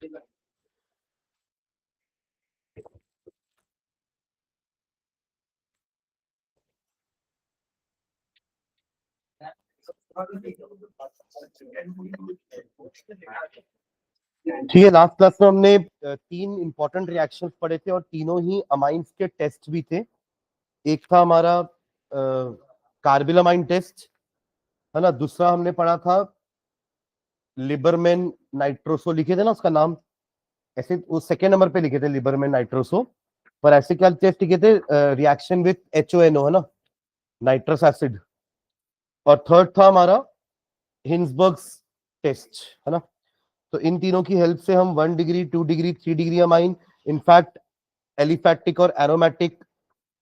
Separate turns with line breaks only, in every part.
ठीक है, last class में हमने 3 इंपॉर्टेंट रिएक्शंस पढ़े थे और तीनों ही अमाइंस के टेस्ट भी थे। एक था हमारा कार्बिलमाइन टेस्ट, है ना। दूसरा हमने पढ़ा था लिबरमैन नाइट्रोसो, लिखे थे ना उसका नाम, ऐसे वो सेकेंड नंबर पे लिखे थे लिबरमैन नाइट्रोसो, पर ऐसे क्या टेस्ट लिखे थे, रिएक्शन विथ HONO, है ना, नाइट्रस एसिड। और थर्ड था हमारा हिंसबर्ग्स टेस्ट, है ना। तो इन तीनों की हेल्प से हम 1 degree, 2 degree, 3 degree amine, in fact aliphatic और एरोमेटिक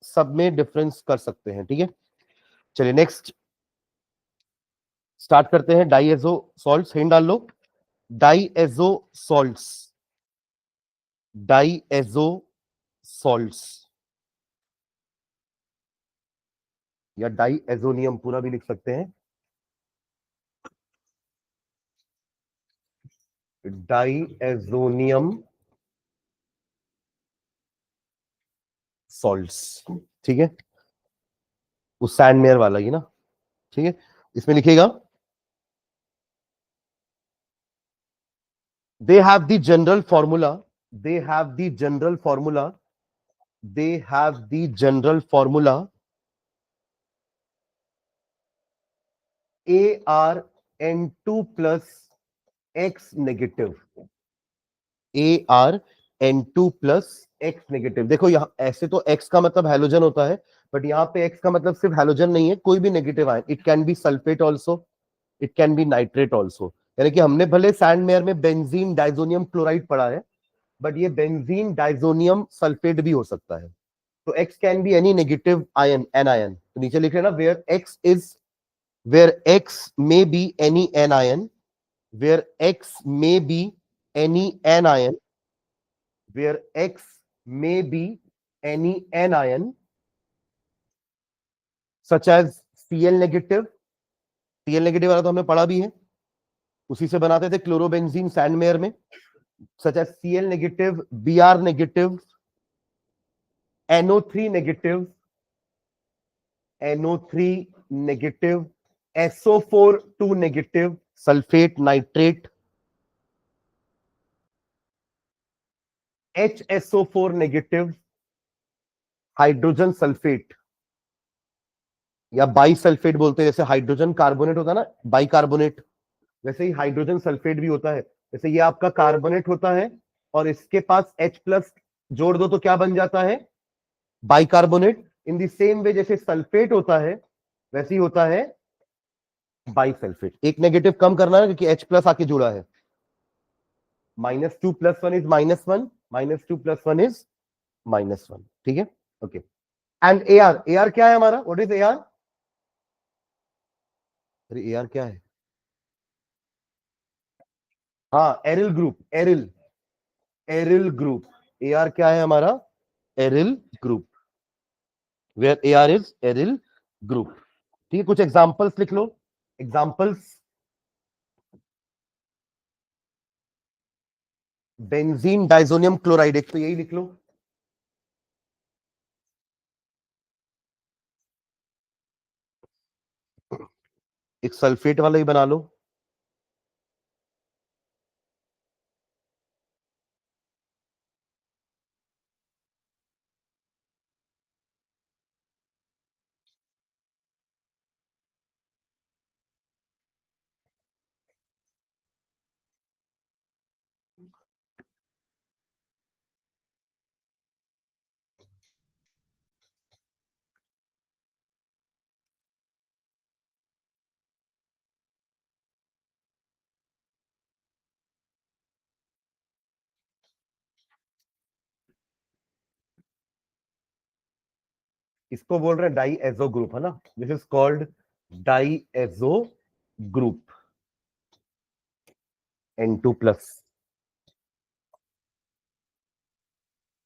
सब में डिफरेंस कर सकते हैं। ठीक है, चलिए नेक्स्ट स्टार्ट करते हैं। डाइएजो सॉल्ट्स, हिंट डाल लो। डाइएजो सॉल्ट्स, डाइएजो सॉल्ट्स या डाइएजोनियम पूरा भी लिख सकते हैं। डाइएजोनियम सॉल्ट्स, ठीक है, वो सैंडमेयर वाला ही ना। ठीक है, इसमें लिखेगा they have the general formula, they have the general formula, they have the general formula ArN2 plus X negative, ArN2 plus X negative। देखो यहाँ ऐसे तो X का मतलब हैलोजन होता है, बट यहाँ पे X का मतलब सिर्फ हैलोजन नहीं है, कोई भी negative ion, it can be sulphate also, it can be nitrate also. यानी कि हमने भले सैंडमेयर में बेंजीन डाइजोनियम क्लोराइड पढ़ा है, बट ये बेंजीन डाइजोनियम सल्फेट भी हो सकता है। तो X can be any negative ion, an ion. तो नीचे लिख लेना where X may be any n ion, where X may be any n ion, where X may be any n ion, such as Cl negative, Cl negative वाला तो हमने पढ़ा भी है, उसी से बनाते थे क्लोरोबेंजीन सैंडमेयर में, such as Cl negative, Br negative, NO3 negative, NO3 negative, SO4 2 negative, sulphate nitrate, HSO4 negative, hydrogen sulphate या बाई सल्फेट बोलते हैं। जैसे हाइड्रोजन कार्बोनेट होता है ना, बाई कार्बोनेट, वैसे ही हाइड्रोजन सल्फेट भी होता है। जैसे ये आपका कार्बोनेट होता है और इसके पास H प्लस जोड़ दो तो क्या बन जाता है, by carbonate. In the same way जैसे सल्फेट होता है वैसे ही होता है बाई सल्फेट। एक नेगेटिव कम करना है क्योंकि H प्लस आके जुड़ा है। -2 + 1 इज -1, -2 + 1 इज -1। ठीक है, ओके। एंड AR क्या है हमारा, व्हाट इज AR? अरे AR क्या है? हाँ, aryl group, aryl group. AR क्या है हमारा, aryl group, where AR is aryl group. ठीक है, कुछ एग्जांपल्स लिख लो, एग्जांपल्स। बेंजीन डाइजोनियम क्लोराइड, एक तो यही लिख लो। एक सल्फेट वाला ही बना लो। इसको बोल रहे हैं डाइएजो ग्रुप, है ना। This is called diazo group, N2+।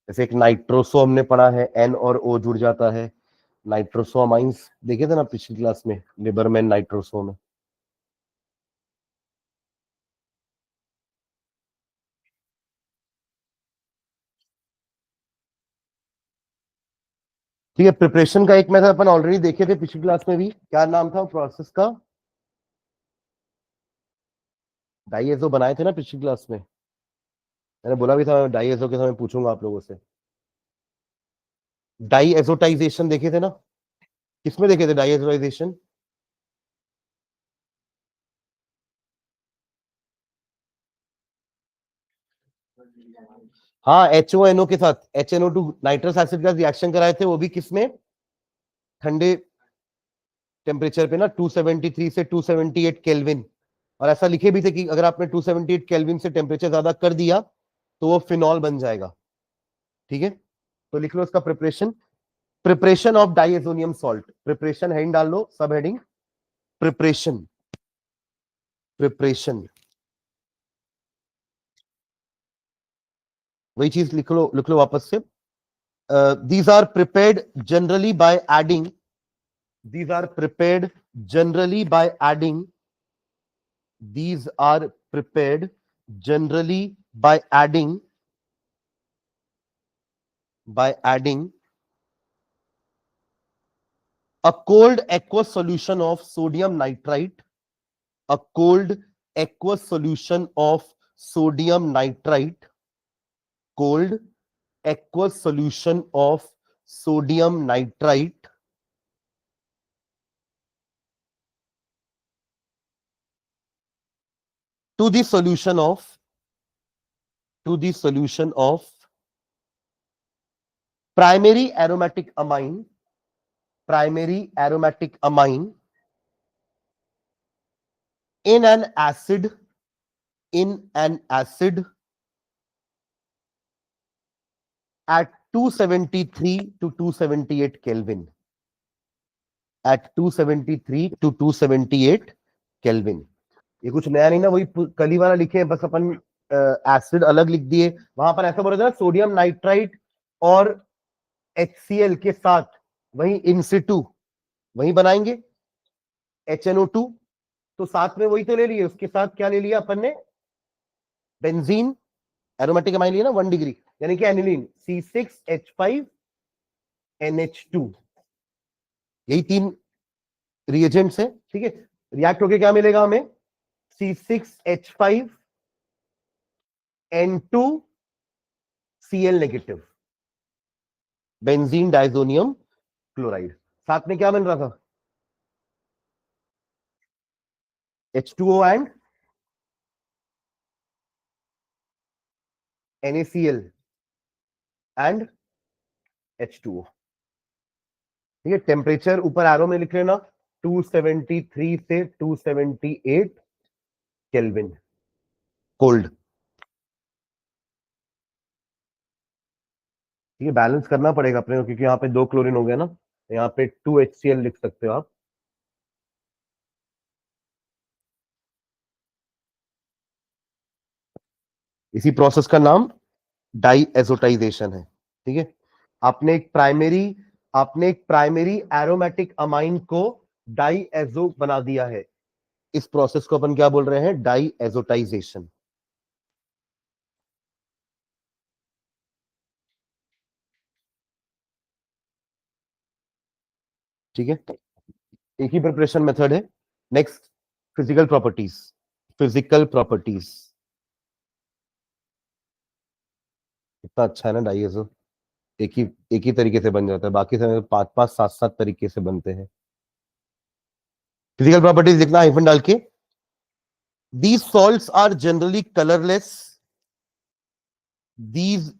जैसे एक नाइट्रोसो हमने पढ़ा है, N और O जुड़ जाता है, नाइट्रोसो अमाइंस देखे थे ना पिछली क्लास में, लिबरमैन नाइट्रोसो में। ठीक है, प्रिपरेशन का एक मेथड अपन ऑलरेडी देखे थे पिछली क्लास में भी, क्या नाम था प्रोसेस का? डाइएजो बनाए थे ना पिछली क्लास में, मैंने बोला भी था डाइएजो के समय पूछूंगा आप लोगों से। डाइएजोटाइजेशन देखे थे ना, किसमें देखे थे डाइएजोटाइजेशन? हाँ, HONO के साथ HNO2 नाइट्रस एसिड का रिएक्शन कराए थे, वो भी किसमें? ठंडे टेम्परेचर पे ना, 273 से 278 केल्विन। और ऐसा लिखे भी थे कि अगर आपने 278 केल्विन से टेम्परेचर ज्यादा कर दिया तो वो फिनॉल बन जाएगा। ठीक है, तो लिख लो इसका preparation. Preparation of diazonium salt, preparation heading डाल लो, सब हेडिंग प्रिपरेशन। प्रिपरेशन वही चीज लिख लो वापस से। These are prepared generally by adding, these are prepared generally by adding, these are prepared generally by adding a cold aqueous solution of sodium nitrite, a cold aqueous solution of sodium nitrite, cold aqueous solution of sodium nitrite to the solution of primary aromatic amine in an acid at 273 to 278 Kelvin. At 273 to 278 Kelvin. ये कुछ नया नहीं ना, वही कल ही वाला लिखे हैं, बस अपन एसिड अलग लिख दिए। वहां पर ऐसा बोल रहा था सोडियम नाइट्राइट और HCl के साथ वही इंसिटू वही बनाएंगे HNO2, तो साथ में वही तो ले लिए, उसके साथ क्या ले लिया अपन ने? बेंजीन, एरोमेटिक अमाइन लिया ना 1 डिग्री, यानी कि एनिलीन C6H5NH2, यही 3 रिएजेंट्स है। ठीक है, रिएक्ट होके क्या मिलेगा हमें? C6H5N2Cl negative, benzene diazonium chloride. साथ में क्या बन रहा था? H2O and NaCl and H2O। ठीक है, टेम्परेचर ऊपर एरो में लिख लेना, 273 से 278 केल्विन, कोल्ड। ये बैलेंस करना पड़ेगा अपने को, क्योंकि यहाँ पे 2 क्लोरीन हो गया ना, यहाँ पे 2HCl लिख सकते हो आप। इसी प्रोसेस का नाम डाइएजोटाइजेशन है। ठीक है, आपने एक प्राइमरी एरोमेटिक अमाइन को डाइएजो बना दिया है, इस प्रोसेस को अपन क्या बोल रहे हैं? डाइएजोटाइजेशन। ठीक है, एक ही प्रिपरेशन मेथड है। Next, physical properties. कितना अच्छा है ना डाइएजो, एक ही तरीके से बन जाता है, बाकी समय 5-5 7-7 तरीके से बनते हैं। फिजिकल प्रॉपर्टीज लिखना हाइफन डाल के। These salts are generally colorless. These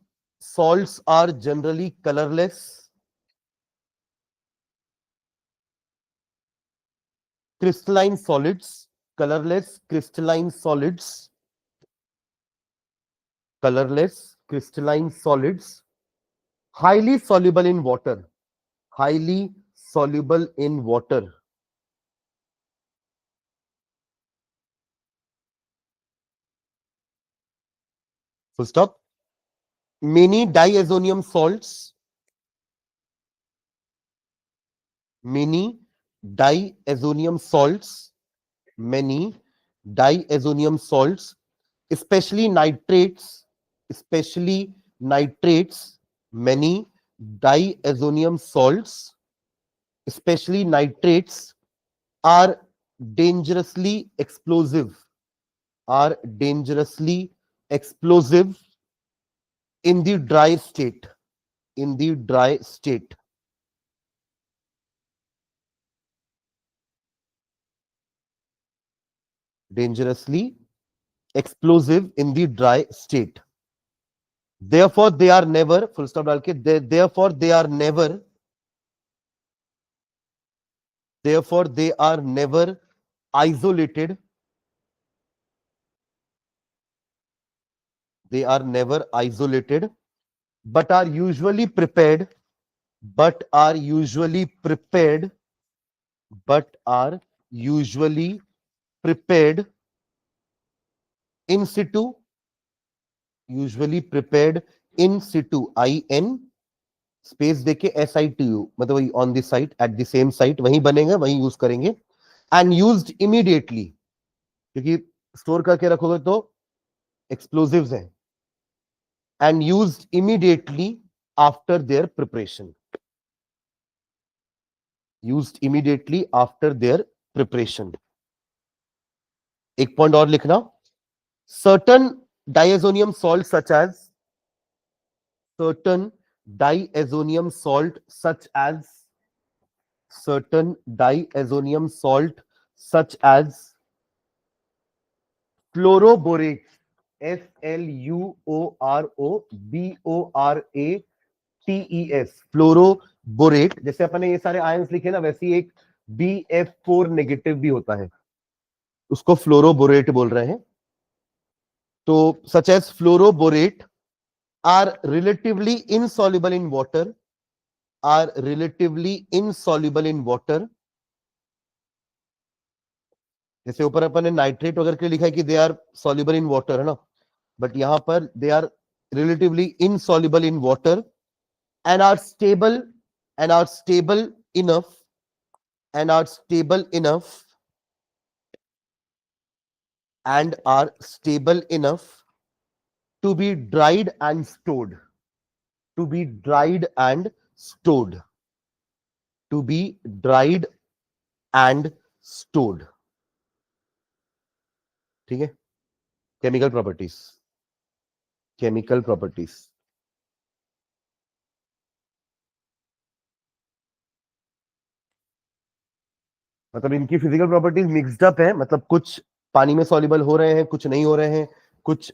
salts are generally colorless. Crystalline solids, colorless crystalline solids, highly soluble in water, full stop. Many diazonium salts, many diazonium salts, especially nitrates, many diazonium salts, especially nitrates, are dangerously explosive, are dangerously explosive in the dry state, in the dry state. Dangerously explosive in the dry state. Therefore they are never, full stop डाल के, therefore they are never, therefore they are never isolated, they are never isolated, but are usually prepared, but are usually prepared, but are usually prepared in situ, usually prepared in situ, in space देके SITU, मतलब वही on the site, at the same site, वहीं बनेगा, वहीं use करेंगे. And used immediately, क्योंकि store करके रखोगे तो एक्सप्लोजिव्स हैं. And used immediately after their preparation, used immediately after their preparation. एक पॉइंट और लिखना, certain diazonium salt such as, certain diazonium salt such as, certain diazonium salt such as fluoroborates, FLUOROBORATES, fluoroborate. जैसे अपने ये सारे ions लिखे ना, वैसे ही एक BF4 नेगेटिव भी होता है, उसको फ्लोरोबोरेट बोल रहे हैं. तो such as fluoroborate are relatively insoluble in water, are relatively insoluble in water. जैसे ऊपर अपन ने नाइट्रेट वगैरह के लिए लिखा है कि they are soluble in water, है ना, बट यहां पर they are relatively insoluble in water and are stable, and are stable enough, and are stable enough, and are stable enough to be dried and stored, to be dried and stored, to be dried and stored. ठीक है. Chemical properties, chemical properties. मतलब इनकी physical properties mixed up है, मतलब कुछ पानी में soluble हो रहे हैं, कुछ नहीं हो रहे हैं, कुछ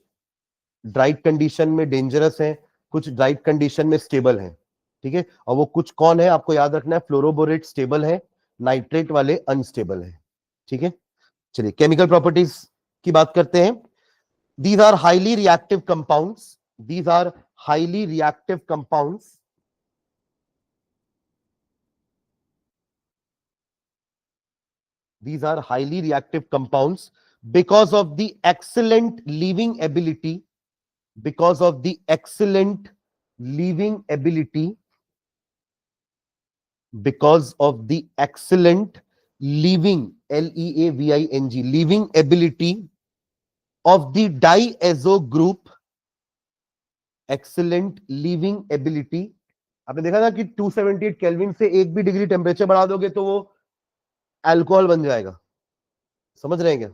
ड्राइड कंडीशन में डेंजरस है, कुछ ड्राइड कंडीशन में स्टेबल है. ठीक है. और वो कुछ कौन है आपको याद रखना है, फ्लोरोबोरेट स्टेबल है, नाइट्रेट वाले अनस्टेबल है. ठीक है. चलिए केमिकल प्रॉपर्टीज की बात करते हैं. These are highly reactive compounds, these are highly reactive compounds, these are highly reactive compounds because of the excellent leaving ability, because of the excellent leaving ability, because of the excellent leaving, LEAVING, leaving ability of the diazo group, excellent leaving ability. आपने देखा था कि 278 kelvin से एक भी degree temperature बढ़ा दोगे तो वो अल्कोहल बन जाएगा. समझ रहे हैं क्या?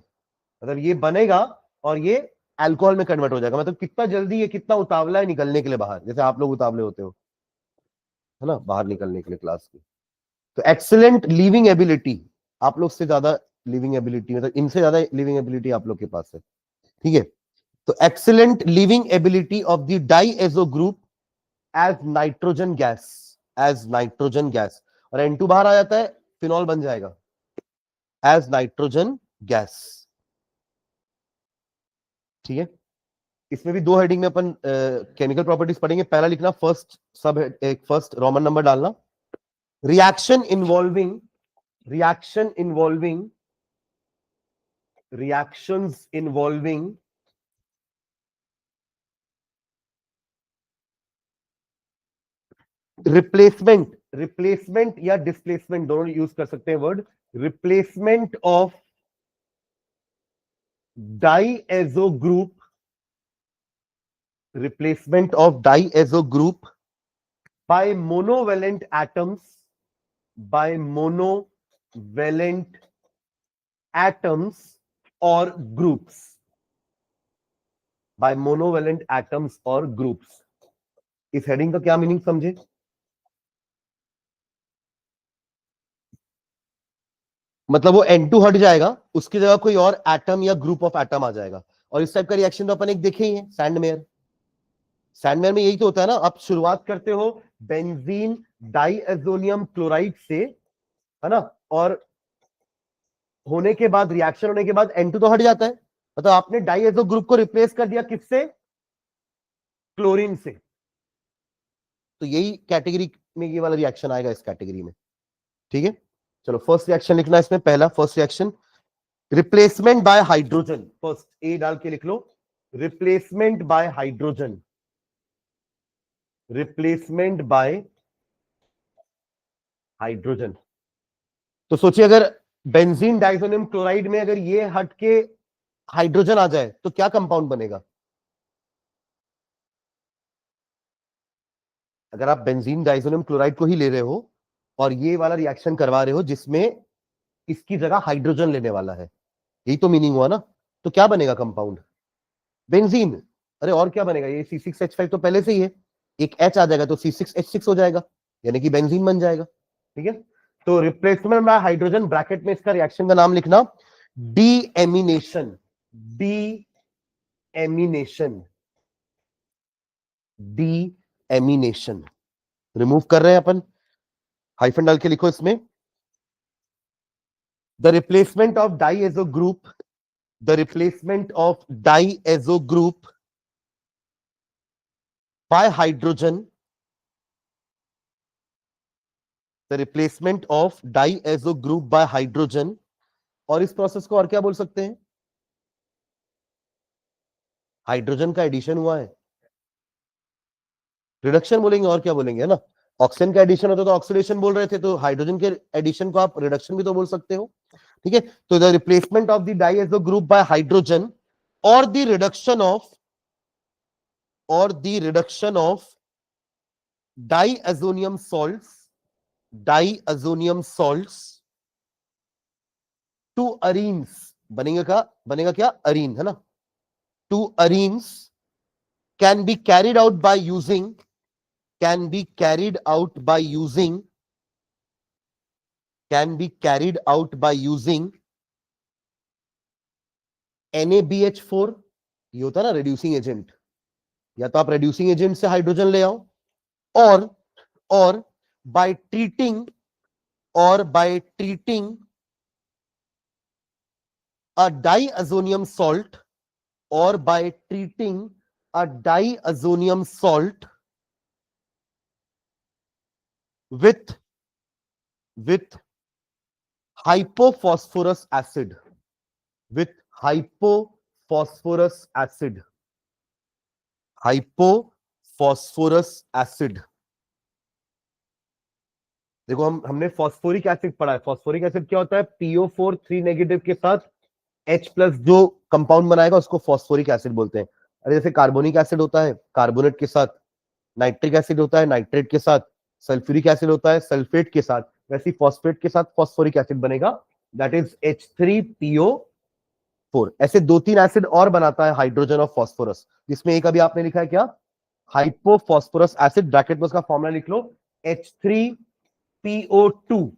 मतलब ये बनेगा और ये अल्कोहल में कन्वर्ट हो जाएगा. मतलब कितना जल्दी ये, कितना उतावला है निकलने के लिए बाहर, जैसे आप लोग उतावले होते हो, है ना, बाहर निकलने के लिए क्लास की. तो एक्सीलेंट लिविंग एबिलिटी, आप लोग से ज्यादा लिविंग एबिलिटी, मतलब इनसे ज्यादा लिविंग एबिलिटी आप लोग के पास है. ठीक है. तो excellent leaving ability of the diazo group as nitrogen gas, as nitrogen gas. और N2 बाहर आ जाता है, फिनॉल बन जाएगा एज नाइट्रोजन गैस. ठीक है. इसमें भी दो हेडिंग में अपन केमिकल प्रॉपर्टीज पढ़ेंगे. पहला लिखना फर्स्ट सब, एक फर्स्ट रोमन नंबर डालना, reaction involving, reaction involving, reactions involving replacement, replacement या डिस्प्लेसमेंट दोनों यूज कर सकते हैं word. Replacement of diazo group, replacement of diazo group by monovalent atoms, by monovalent atoms or groups, by monovalent atoms or groups. इस heading का क्या meaning समझे? मतलब वो N2 हट जाएगा, उसकी जगह कोई और एटम या ग्रुप ऑफ एटम आ जाएगा। और इस टाइप का रिएक्शन तो अपन एक देखे ही है सैंडमेयर। सैंडमेयर में यही तो होता है ना, आप शुरुआत करते हो बेंजीन डाइएजोनियम क्लोराइड से, है ना, और होने के बाद, रिएक्शन होने के बाद N2 तो हट जाता है, मतलब आपने डाइएजो ग्रुप को रिप्लेस कर दिया किससे? क्लोरीन से। तो यही कैटेगरी में ये वाला रिएक्शन आएगा, इस कैटेगरी में। ठीक है, चलो फर्स्ट रिएक्शन लिखना है इसमें। पहला first reaction, replacement by hydrogen. First A डाल के लिख लो, replacement by hydrogen, replacement by hydrogen. तो सोचिए अगर बेंजीन डाइसोनियम क्लोराइड में अगर ये हट के हाइड्रोजन आ जाए तो क्या कंपाउंड बनेगा? अगर आप बेंजीन डाइसोनियम क्लोराइड को ही ले रहे हो और ये वाला रिएक्शन करवा रहे हो जिसमें इसकी जगह हाइड्रोजन लेने वाला है, यही तो मीनिंग हुआ ना। तो क्या बनेगा कंपाउंड? बेंजीन। अरे और क्या बनेगा? ये C6H5 तो पहले से ही है, एक H आ जाएगा तो C6H6 हो जाएगा, यानी कि बेंजीन बन जाएगा। ठीक है, तो रिप्लेसमेंट बाय हाइड्रोजन, ब्रैकेट में इसका रिएक्शन का नाम लिखना डीएमिनेशन। Deamination, deamination. रिमूव कर रहे हैं अपन, हाइफन डाल के लिखो इसमें, the replacement of diazo group, the replacement of diazo group by hydrogen, the replacement of diazo group by hydrogen। और इस प्रोसेस को और क्या बोल सकते हैं? हाइड्रोजन का एडिशन हुआ है, रिडक्शन बोलेंगे, और क्या बोलेंगे, है ना। ऑक्सीजन का एडिशन होता तो ऑक्सीडेशन बोल रहे थे, तो हाइड्रोजन के एडिशन को आप रिडक्शन भी तो बोल सकते हो। ठीक है, तो the replacement of the diazo group by hydrogen और द रिडक्शन ऑफ, और the reduction of diazonium salts, diazonium salts to arenes. बनेगा क्या? बनेगा क्या? अरीन, है ना। To arenes can be carried out by using, can be carried out by using, can be carried out by using NaBH4। ये होता है ना रिड्यूसिंग एजेंट, या तो आप रिड्यूसिंग एजेंट से हाइड्रोजन ले आओ, और बाय ट्रीटिंग, और by treating a diazonium salt, or by treating a diazonium salt with hypophosphorus acid, with hypophosphorus acid, hypophosphorus acid। देखो हमने फॉस्फोरिक एसिड पढ़ा है। फॉस्फोरिक एसिड क्या होता है? PO4 3 नेगेटिव के साथ H+ जो कंपाउंड बनाएगा उसको फॉस्फोरिक एसिड बोलते हैं। अरे जैसे कार्बोनिक एसिड होता है कार्बोनेट के साथ, नाइट्रिक एसिड होता है नाइट्रेट के साथ, सल्फ्यूरिक एसिड होता है सल्फेट के साथ, वैसे फॉस्फेट के साथ फॉस्फोरिक एसिड बनेगा, दैट इज H3PO4। ऐसे 2-3 एसिड और बनाता है हाइड्रोजन ऑफ फॉस्फोरस, जिसमें एक अभी आपने लिखा है क्या? Hypophosphorous acid. ब्रैकेट में उसका फॉर्मूला लिख लो H3PO2,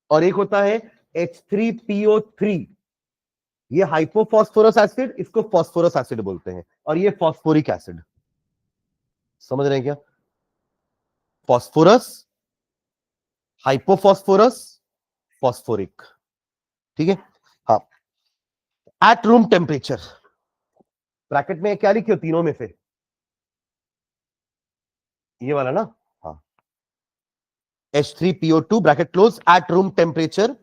और एक होता है H3PO3। ये हाइपोफॉस्फोरस एसिड, इसको फॉस्फोरस एसिड बोलते हैं, और ये फॉस्फोरिक एसिड। समझ रहे हैं क्या? Phosphorus, hypophosphorous, phosphoric. ठीक है, हाँ। एट रूम टेम्परेचर, ब्रैकेट में क्या लिखियो तीनों में से? ये वाला ना, हाँ। H3PO2 bracket close, at room temperature,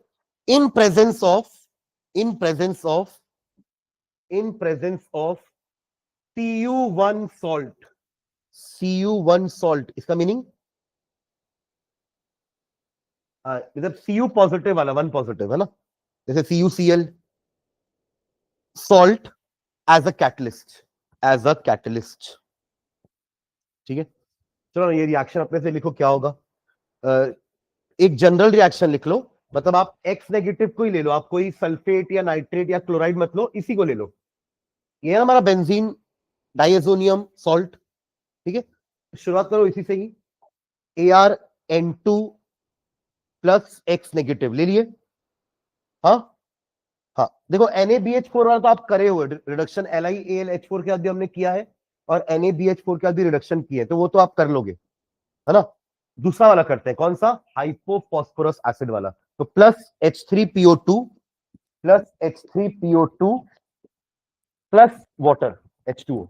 in presence of, in presence of, in presence of Cu1 salt. Cu1 salt, इसका मीनिंग मतलब Cu पॉजिटिव वाला, 1 पॉजिटिव, है ना, जैसे CuCl, salt as a catalyst, as a catalyst. ठीक है, चलो ये रिएक्शन अपने से लिखो क्या होगा। एक जनरल रिएक्शन लिख लो, मतलब आप एक्स नेगेटिव को ही ले लो, आप कोई सल्फेट या नाइट्रेट या क्लोराइड मत लो, इसी को ले लो। ये है हमारा बेंजीन डाइएजोनियम सॉल्ट, ठीक है। शुरुआत करो इसी से ही, ArN2 प्लस एक्स नेगेटिव ले लिए। हाँ हाँ, देखो NaBH4 वाला तो आप करे हुए रिडक्शन, LiAlH4 के बाद भी हमने किया है और NaBH4 के बाद भी रिडक्शन किए, तो वो तो आप कर लोगे, है ना। दूसरा वाला करते हैं, कौन सा, हाइपोफॉस्फोरस एसिड वाला। तो plus H3PO2 plus H3PO2 plus water H2O,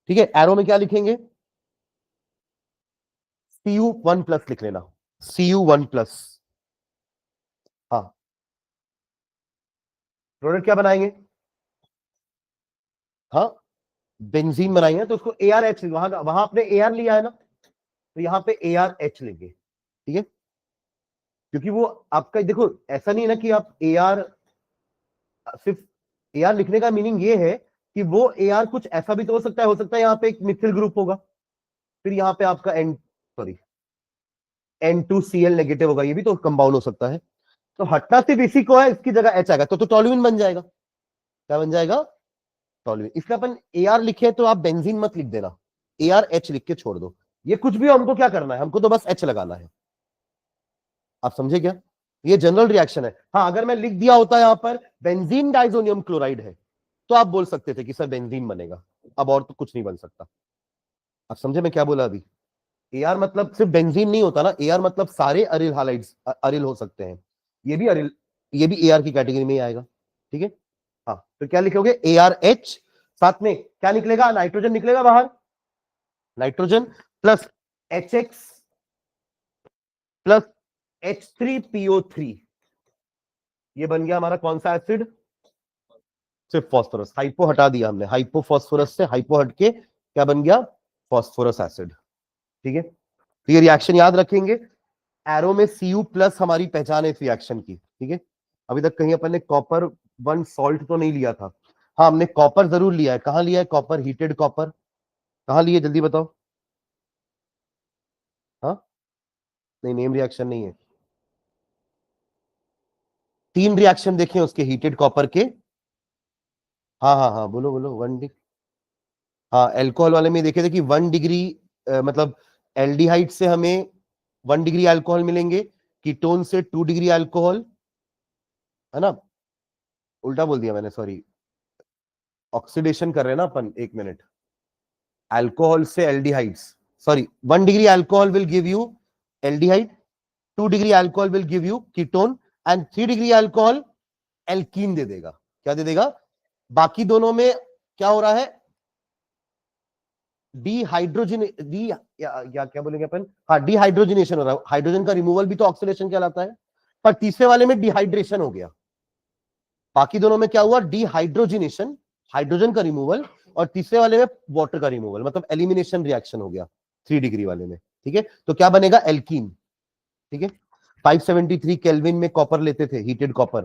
ठीक है। एरो में क्या लिखेंगे, Cu1 प्लस लिख लेना, Cu1 प्लस। हाँ, प्रोडक्ट क्या बनाएंगे, हाँ बेंजीन बनाएंगे, तो उसको ArH, वहां वहां आपने AR लिया है ना, तो यहां पे ArH लेंगे, ठीक है। क्योंकि वो आपका देखो ऐसा नहीं है ना कि आप AR, सिर्फ AR लिखने का मीनिंग ये है कि वो AR कुछ ऐसा भी तो हो सकता है यहाँ पे एक मिथिल ग्रुप होगा, फिर यहाँ पे आपका N2Cl नेगेटिव होगा, ये भी तो कंपाउंड हो सकता है। तो हटना सिर्फ इसी को है, इसकी जगह H आएगा, तो टोल्यूइन बन जाएगा। क्या बन जाएगा, टोल्यूइन। इसलिए अपन AR लिखे तो आप बेंजीन मत लिख देना, ArH लिख के छोड़ दो। ये कुछ भी हमको क्या करना है, हमको तो बस H लगाना है। आप समझे क्या, ये जनरल रिएक्शन है। हाँ, अगर मैं लिख दिया होता यहां पर बेंजीन डाइजोनियम क्लोराइड है, तो आप बोल सकते थे कि सर बेंजीन बनेगा, अब और तो कुछ नहीं बन सकता। आप समझे मैं क्या बोला अभी। AR मतलब सिर्फ बेंजीन नहीं होता ना, AR मतलब सारे अरिल हालाइड्स अरिल हो सकते हैं, ये भी अरिल, ये भी AR की कैटेगरी में ही आएगा, ठीक है। हाँ, तो क्या लिखोगे, ArH, साथ में क्या निकलेगा, नाइट्रोजन निकलेगा बाहर, nitrogen plus HX plus H3PO3, ये बन गया हमारा कौन सा एसिड, सिर्फ फॉस्फोरस। हाइपो हटा दिया हमने, हाइपो फॉस्फोरस से हाइपो हट के क्या बन गया, फॉस्फोरस एसिड, ठीक है। तो ये रिएक्शन याद रखेंगे। एरो में Cu प्लस हमारी पहचान है इस रिएक्शन की, ठीक है। अभी तक कहीं अपन ने कॉपर 1 सॉल्ट तो नहीं लिया था। हाँ, हमने कॉपर जरूर लिया है। कहां लिया है कॉपर, हीटेड कॉपर कहां लिए, जल्दी बताओ। हाँ, नहीं नेम रिएक्शन नहीं है, 3 रिएक्शन देखे उसके हीटेड कॉपर के। हाँ हाँ हाँ, बोलो बोलो, 1 डिग्री। हाँ, एल्कोहल वाले में देखे थे कि 1 डिग्री, मतलब एल्डिहाइड से हमें 1 डिग्री अल्कोहल मिलेंगे, कीटोन से 2 डिग्री अल्कोहल, है ना। उल्टा बोल दिया मैंने, सॉरी, ऑक्सीडेशन कर रहे हैं ना अपन, 1 मिनट। अल्कोहल से aldehydes, sorry, 1 degree alcohol will give you aldehyde, 2 degree alcohol will give you ketone, and 3 degree alcohol alkene दे देगा। क्या दे देगा, बाकी दोनों में क्या हो रहा है, डीहाइड्रोजन डी या क्या बोलेंगे अपन, हाँ डिहाइड्रोजनेशन हो रहा है, हाइड्रोजन का रिमूवल भी तो ऑक्सीडेशन कहलाता है। पर तीसरे वाले में डिहाइड्रेशन हो गया, बाकी दोनों में क्या हुआ, डिहाइड्रोजनेशन, हाइड्रोजन का रिमूवल, और तीसरे वाले में वाटर का रिमूवल, मतलब एलिमिनेशन रिएक्शन हो गया 3 डिग्री वाले में, ठीक है। तो क्या बनेगा, एल्कीन, ठीक है। 573 केल्विन में कॉपर लेते थे, हीटेड कॉपर,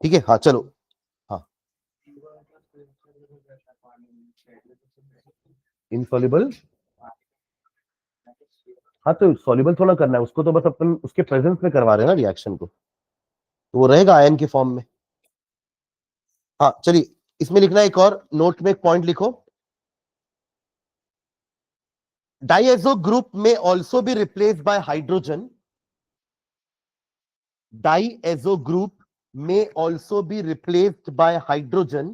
ठीक है। हाँ चलो, हाँ, इनसॉल्युबल, हाँ तो सॉल्युबल थोड़ा करना है उसको, तो बस अपन उसके प्रेजेंस में करवा रहे हैं ना रिएक्शन को, तो वो रहेगा आयन के फॉर्म में। हाँ चलिए, इसमें लिखना है एक और नोट में एक पॉइंट लिखो, diazo group may also be replaced by hydrogen, diazo group may also be replaced by hydrogen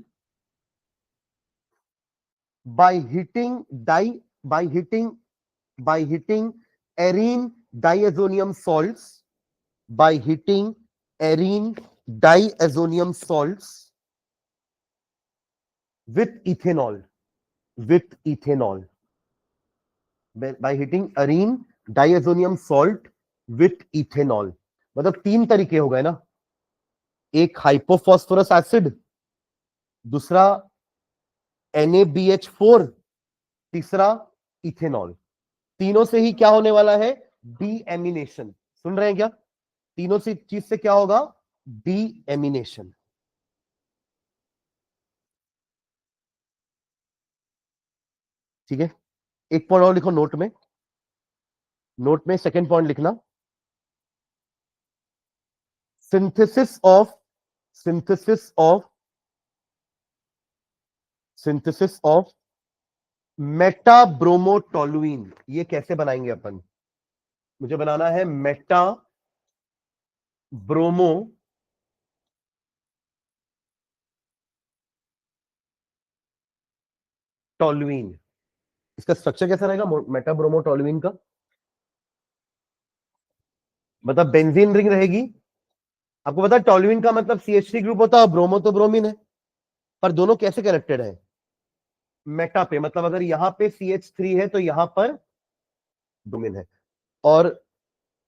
by hitting arene diazonium salts, by hitting arene diazonium salts with ethanol, with ethanol, by hitting arene diazonium salt with ethanol। मतलब 3 तरीके हो गए ना, एक hypophosphorous acid, दूसरा NaBH4, तीसरा ethanol. तीनों से ही क्या होने वाला है, डीएमिनेशन। सुन रहे हैं क्या, तीनों से चीज से क्या होगा, डीएमिनेशन, ठीक है। एक पॉइंट और लिखो नोट में, सेकंड पॉइंट लिखना, सिंथेसिस ऑफ मेटाब्रोमोटोलुइन। ये कैसे बनाएंगे अपन? मुझे बनाना है मेटा ब्रोमो टोलुइन। इसका स्ट्रक्चर कैसा रहेगा मेटाब्रोमोटोलुइन का? मतलब बेंजीन रिंग रहेगी। आपको पता है टोलुइन का मतलब CH3 ग्रुप होता है, ब्रोमो तो ब्रोमीन है, पर दोनों कैसे कनेक्टेड है? मेटा पे, मतलब अगर यहां पे CH3 है तो यहां पर ब्रोमीन है, और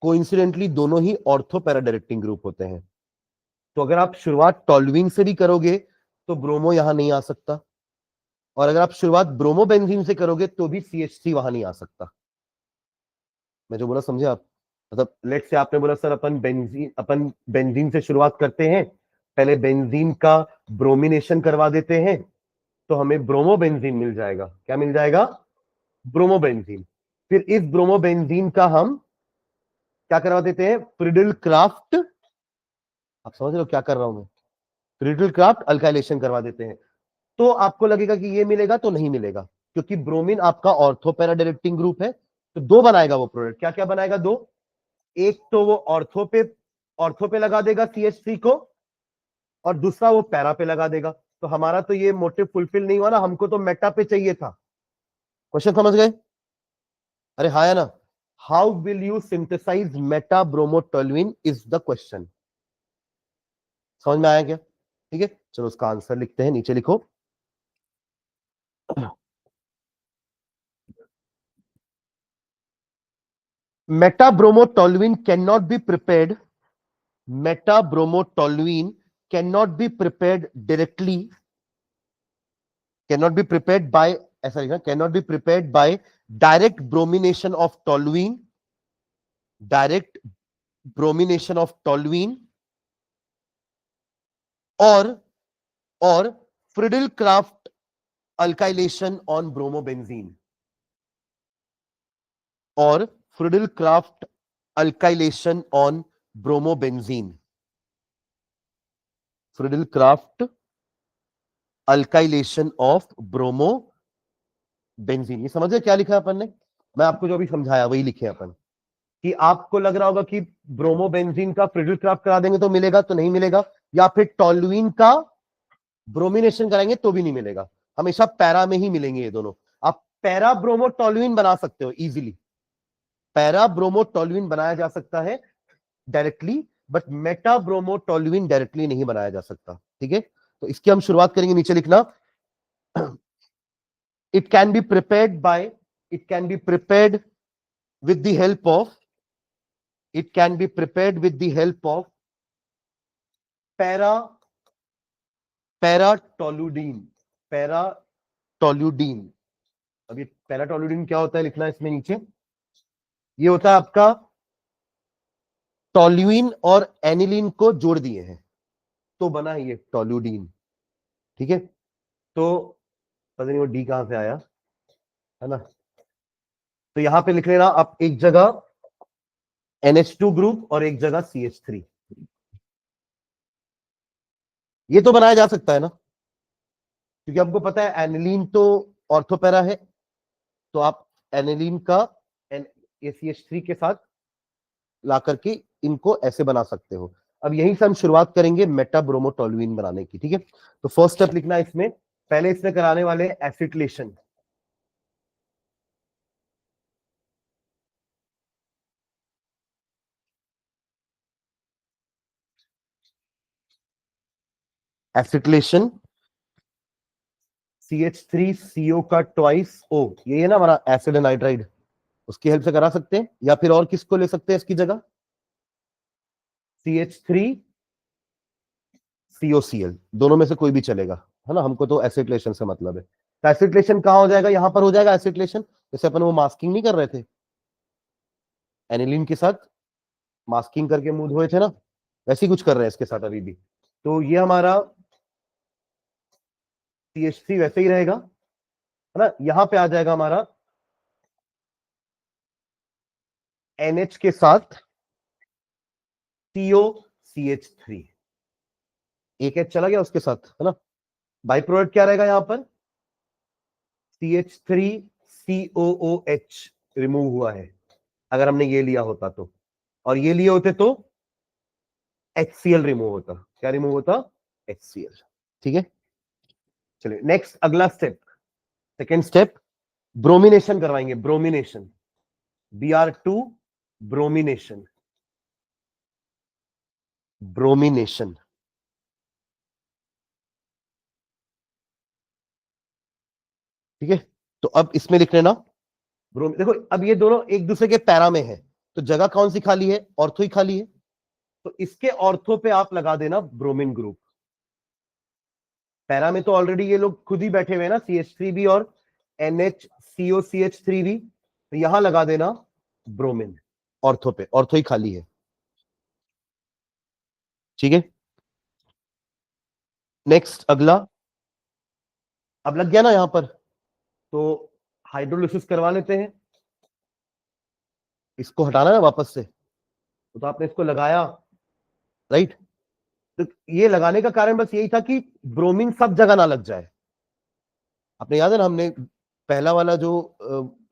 कोइंसिडेंटली दोनों ही ऑर्थो पैरा डायरेक्टिंग ग्रुप होते हैं। तो अगर आप शुरुआत टोलुइन से भी करोगे तो ब्रोमो यहां नहीं आ सकता, और अगर आप शुरुआत ब्रोमो बेंजीन से करोगे तो भी CH3 वहां नहीं आ सकता। मैं जो बोला समझे आप? मतलब लेट से आपने बोला सर अपन बेंजीन से शुरुआत करते हैं, पहले बेंजीन का ब्रोमिनेशन करवा देते हैं तो हमें ब्रोमो बेंजीन मिल जाएगा। क्या मिल जाएगा? Bromo benzene. फिर इस ब्रोमो बेंजीन का हम क्या करवा देते हैं? फ्रिडल क्राफ्ट, आप समझ रहे हो क्या कर रहा हूं मैं? फ्रिडल क्राफ्ट अल्काइलेशन करवा देते हैं। तो आपको लगेगा कि ये मिलेगा, तो नहीं मिलेगा, क्योंकि ब्रोमीन आपका ऑर्थो पैरा डायरेक्टिंग ग्रुप है। तो दो बनाएगा वो प्रोडक्ट। क्या क्या बनाएगा? दो। एक तो वो ऑर्थो पे लगा देगा CH3 को, और दूसरा वो पैरा पे लगा देगा। तो हमारा तो ये मोटिव फुलफिल नहीं हुआ ना, हमको तो मेटा पे चाहिए था। क्वेश्चन समझ गए? अरे हाँ या ना? How will you synthesise meta bromotoluene is the question. समझ में आया क्या? ठीक है, चलो उसका आंसर लिखते हैं, नीचे लिखो। Meta bromotoluene can not be prepared meta bromotoluene cannot be prepared directly, cannot be prepared by, ऐसा लिखना, cannot be prepared by direct bromination of toluene, direct bromination of toluene, or Friedel-Crafts alkylation on bromobenzene, or Friedel-Crafts alkylation on bromobenzene, Friedel-Crafts alkylation of bromobenzene। ये समझे क्या लिखा है अपन ने? मैं आपको जो भी समझाया वही लिखे अपन। कि आपको लग रहा होगा कि ब्रोमोबेंजीन का फ्रिडल क्राफ्ट करा देंगे तो मिलेगा, तो नहीं मिलेगा, या फिर टोलुइन का ब्रोमिनेशन कराएंगे तो भी नहीं मिलेगा। हमेशा पैरा में ही मिलेंगे ये दोनों। आप पैरा ब्रोमो टोलुइन बना सकते हो इजीली, पैरा ब्रोमो टोलुइन बनाया जा सकता है directly, but Meta bromo toluene directly नहीं बनाया जा सकता। ठीक है, तो इसकी हम शुरुआत करेंगे, नीचे लिखना। It can be prepared by, it can be prepared with the help of, it can be prepared with the help of पैराटोलुडीन, पैराटोलुडीन। अब ये पैराटोलुडीन क्या होता है लिखना इसमें नीचे। ये होता है आपका टोल्यूइन और एनिलीन को जोड़ दिए हैं तो बना है ये टोलुडीन। ठीक है, तो पता नहीं वो डी कहां से आया, है ना? तो यहां पे लिख लेना आप, एक जगह NH2 ग्रुप और एक जगह CH3। ये तो बनाया जा सकता है ना, क्योंकि आपको पता है एनिलीन तो ऑर्थोपैरा है, तो आप एनिलीन का ACH3 के साथ ला करके इनको ऐसे बना सकते हो। अब यहीं से हम शुरुआत करेंगे मेटाब्रोमोटोलुइन बनाने की। ठीक है, तो फर्स्ट स्टेप लिखना है इसमें, पहले इसमें कराने वाले एसिटिलेशन। एसिटिलेशन CH3CO का ट्वाइस O, ये है ना हमारा एसिड एनाइड्राइड, उसकी हेल्प से करा सकते हैं, या फिर और किसको ले सकते हैं इसकी जगह? CH3COCl, दोनों में से कोई भी चलेगा, है ना? हमको तो एसिटिलेशन से मतलब है। तो एसिटिलेशन कहां हो जाएगा? यहां पर हो जाएगा एसिटिलेशन, जैसे अपन वो मास्किंग नहीं कर रहे थे एनिलीन के साथ, मास्किंग करके मुंह धोए थे ना, वैसे ही कुछ कर रहे हैं इसके साथ अभी भी। तो ये हमारा CH3 वैसे ही रहेगा, है ना? यहां पे आ जाएगा हमारा NH के साथ COCH3, एक H चला गया उसके साथ, है ना। बाई प्रोडक्ट क्या रहेगा यहां पर, CH3COOH रिमूव हुआ है, अगर हमने ये लिया होता तो, और ये लिए होते तो HCl रिमूव होता। क्या रिमूव होता, HCl। ठीक है, चलिए नेक्स्ट अगला स्टेप, सेकेंड स्टेप, ब्रोमिनेशन करवाएंगे, ब्रोमिनेशन, Br2 ब्रोमिनेशन, ब्रोमिनेशन। ठीक है, तो अब इसमें लिख लेना देखो अब ये दोनों एक दूसरे के पैरा में है, तो जगह कौन सी खाली है, ऑर्थो ही खाली है, तो इसके ऑर्थो पे आप लगा देना ब्रोमीन ग्रुप। पैरा में तो ऑलरेडी ये लोग खुद ही बैठे हुए हैं ना, CH3 भी और NHCOCH3 भी, तो यहां लगा देना ब्रोमीन ऑर्थो पे, ऑर्थो ही खाली है। ठीक है, नेक्स्ट अगला, अब लग गया ना यहां पर, तो हाइड्रोलिसिस करवा लेते हैं। इसको हटाना है वापस से, तो आपने इसको लगाया, राइट। तो ये लगाने का कारण बस यही था कि ब्रोमीन सब जगह ना लग जाए। आपने याद है ना, हमने पहला वाला जो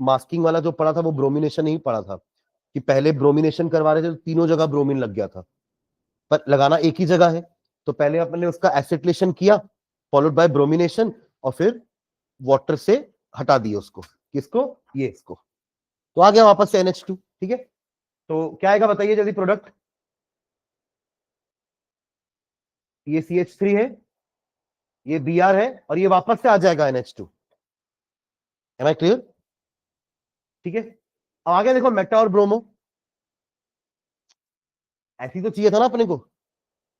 मास्किंग वाला जो पढ़ा था, वो ब्रोमिनेशन ही पढ़ा था, कि पहले ब्रोमिनेशन करवा रहे थे तो तीनों जगह ब्रोमीन लग गया था, पर लगाना एक ही जगह है। तो पहले अपने उसका एसिटिलेशन किया, फॉलोड बाय ब्रोमिनेशन, और फिर वाटर से हटा दिया उसको, किसको, ये इसको, तो आ गया वापस से NH2। ठीक है, तो क्या आएगा बताइए जल्दी प्रोडक्ट, ये CH3 है, ये Br है, और ये वापस से आ जाएगा NH2। Am I clear? ठीक है, अब आगे देखो मेटा और ब्रोमो, ऐसी तो चाहिए था ना अपने को।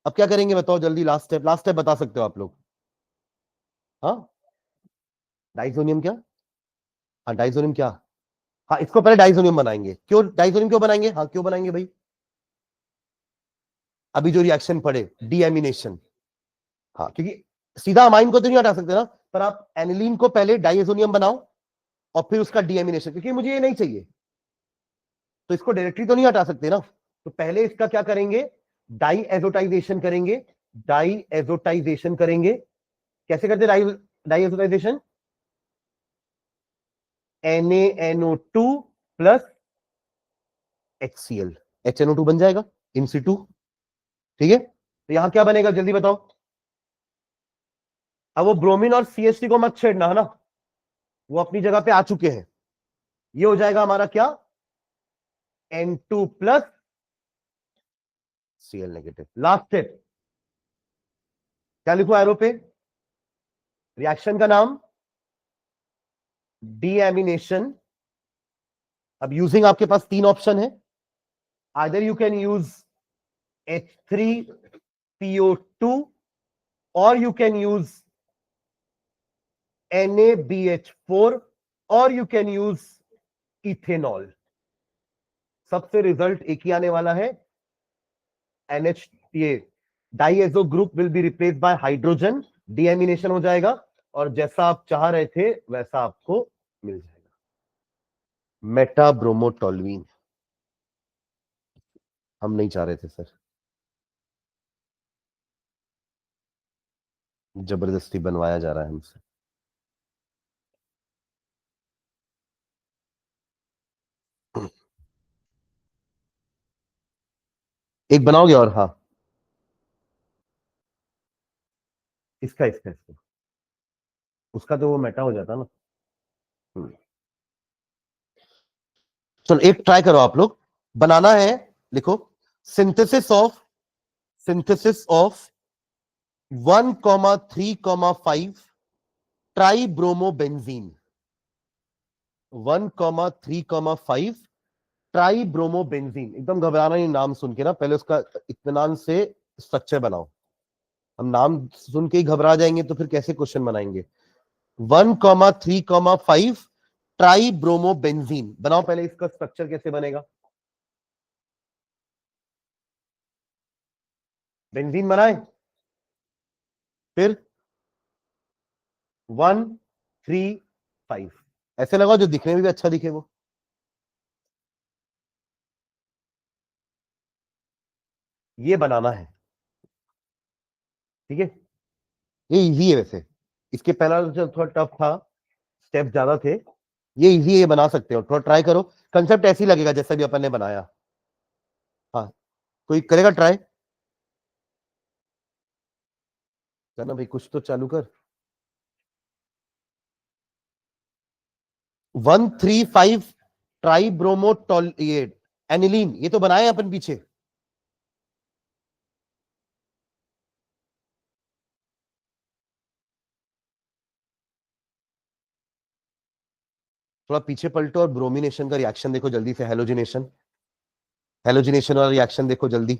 अब क्या करेंगे बताओ जल्दी, लास्ट स्टेप, लास्ट स्टेप बता सकते हो आप लोग। हाँ, डाइसोनियम क्या, हाँ डाइसोनियम क्या, हाँ इसको पहले डाइसोनियम बनाएंगे। क्यों डाइसोनियम क्यों बनाएंगे, हाँ क्यों बनाएंगे भाई, अभी जो रिएक्शन पढ़े, डीएमिनेशन। हाँ, क्योंकि सीधा अमाइन को तो नहीं हटा सकते ना, पर आप एनिलीन को पहले डाइसोनियम बनाओ और फिर उसका डीएमिनेशन, क्योंकि मुझे ये नहीं चाहिए, तो इसको डायरेक्टली तो नहीं हटा सकते ना, तो पहले इसका क्या करेंगे, डाई एजोटाइजेशन करेंगे, डाई एजोटाइजेशन करेंगे। कैसे करते डाई diazotization, NaNO2 plus HCl, HNO2 बन जाएगा इन सिटू। ठीक है, तो यहां क्या बनेगा जल्दी बताओ। अब वो ब्रोमीन और CH3 को मत छेड़ना, है ना, वो अपनी जगह पे आ चुके हैं। ये हो जाएगा हमारा क्या, N2 plus Cl negative. Last step, क्या लिखो एरो पे, रिएक्शन का नाम डीएमिनेशन। अब यूजिंग आपके पास तीन ऑप्शन है, either you can use H3PO2 और यू कैन यूज NaBH4 और यू कैन यूज इथेनॉल। सबसे रिजल्ट एक ही आने वाला है, NH, ये diazo group will be replace by hydrogen, deamination हो जाएगा, और जैसा आप चाह रहे थे वैसा आपको मिल जाएगा, मेटाब्रोमोटोलुइन। हम नहीं चाह रहे थे सर, जबरदस्ती बनवाया जा रहा है हमसे। एक बनाओगे और, हाँ इसका उसका तो वो मेटा हो जाता ना। चलो एक ट्राई करो आप लोग, बनाना है, लिखो, synthesis of 1,3,5 try bromobenzene, 1,3,5 try bromobenzene. एकदम घबराना नहीं नाम सुन के ना, पहले उसका इत्मीनान से स्ट्रक्चर बनाओ। हम नाम सुन के ही घबरा जाएंगे तो फिर कैसे क्वेश्चन बनाएंगे। 1,3,5 ट्राई ब्रोमोबेंजीन बनाओ, पहले इसका स्ट्रक्चर कैसे बनेगा। बेंजीन बनाए, फिर 1,3,5 ऐसे लगाओ जो दिखने में भी अच्छा दिखे वो। ये बनाना है, ठीक है। ये इजी है वैसे, इसके पहला जो थोड़ा टफ था, स्टेप ज्यादा थे, ये इजी है, ये बना सकते हो, थोड़ा ट्राई करो। कंसेप्ट ऐसी लगेगा जैसा भी अपन ने बनाया। हाँ, कोई करेगा ट्राई करना भाई, कुछ तो चालू कर। 135 ट्राइब्रोमोटोल, ये एनिलीन, ये तो बनाए अपन पीछे। थोड़ा पीछे पलटो और ब्रोमिनेशन का रिएक्शन देखो जल्दी से, हेलोजिनेशन, हेलोजिनेशन वाला रिएक्शन देखो जल्दी।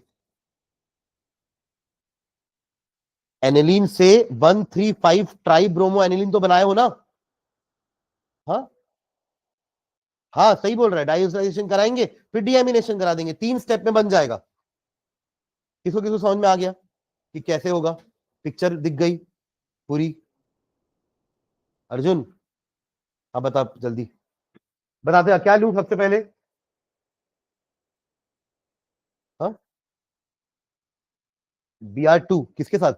एनिलीन से 135 ट्राइब्रोमो एनिलीन तो बनाए हो ना? हाँ हाँ, सही बोल रहा है, डाइऑक्साइडेशन कराएंगे फिर डीएमिनेशन करा देंगे, 3 स्टेप में बन जाएगा। किसको किसको समझ में आ गया कि कैसे होगा? पिक्चर दिख गई पूरी? अर्जुन, हाँ बता जल्दी, बताते हैं क्या लूं सबसे पहले? हाँ, Br2 किसके साथ?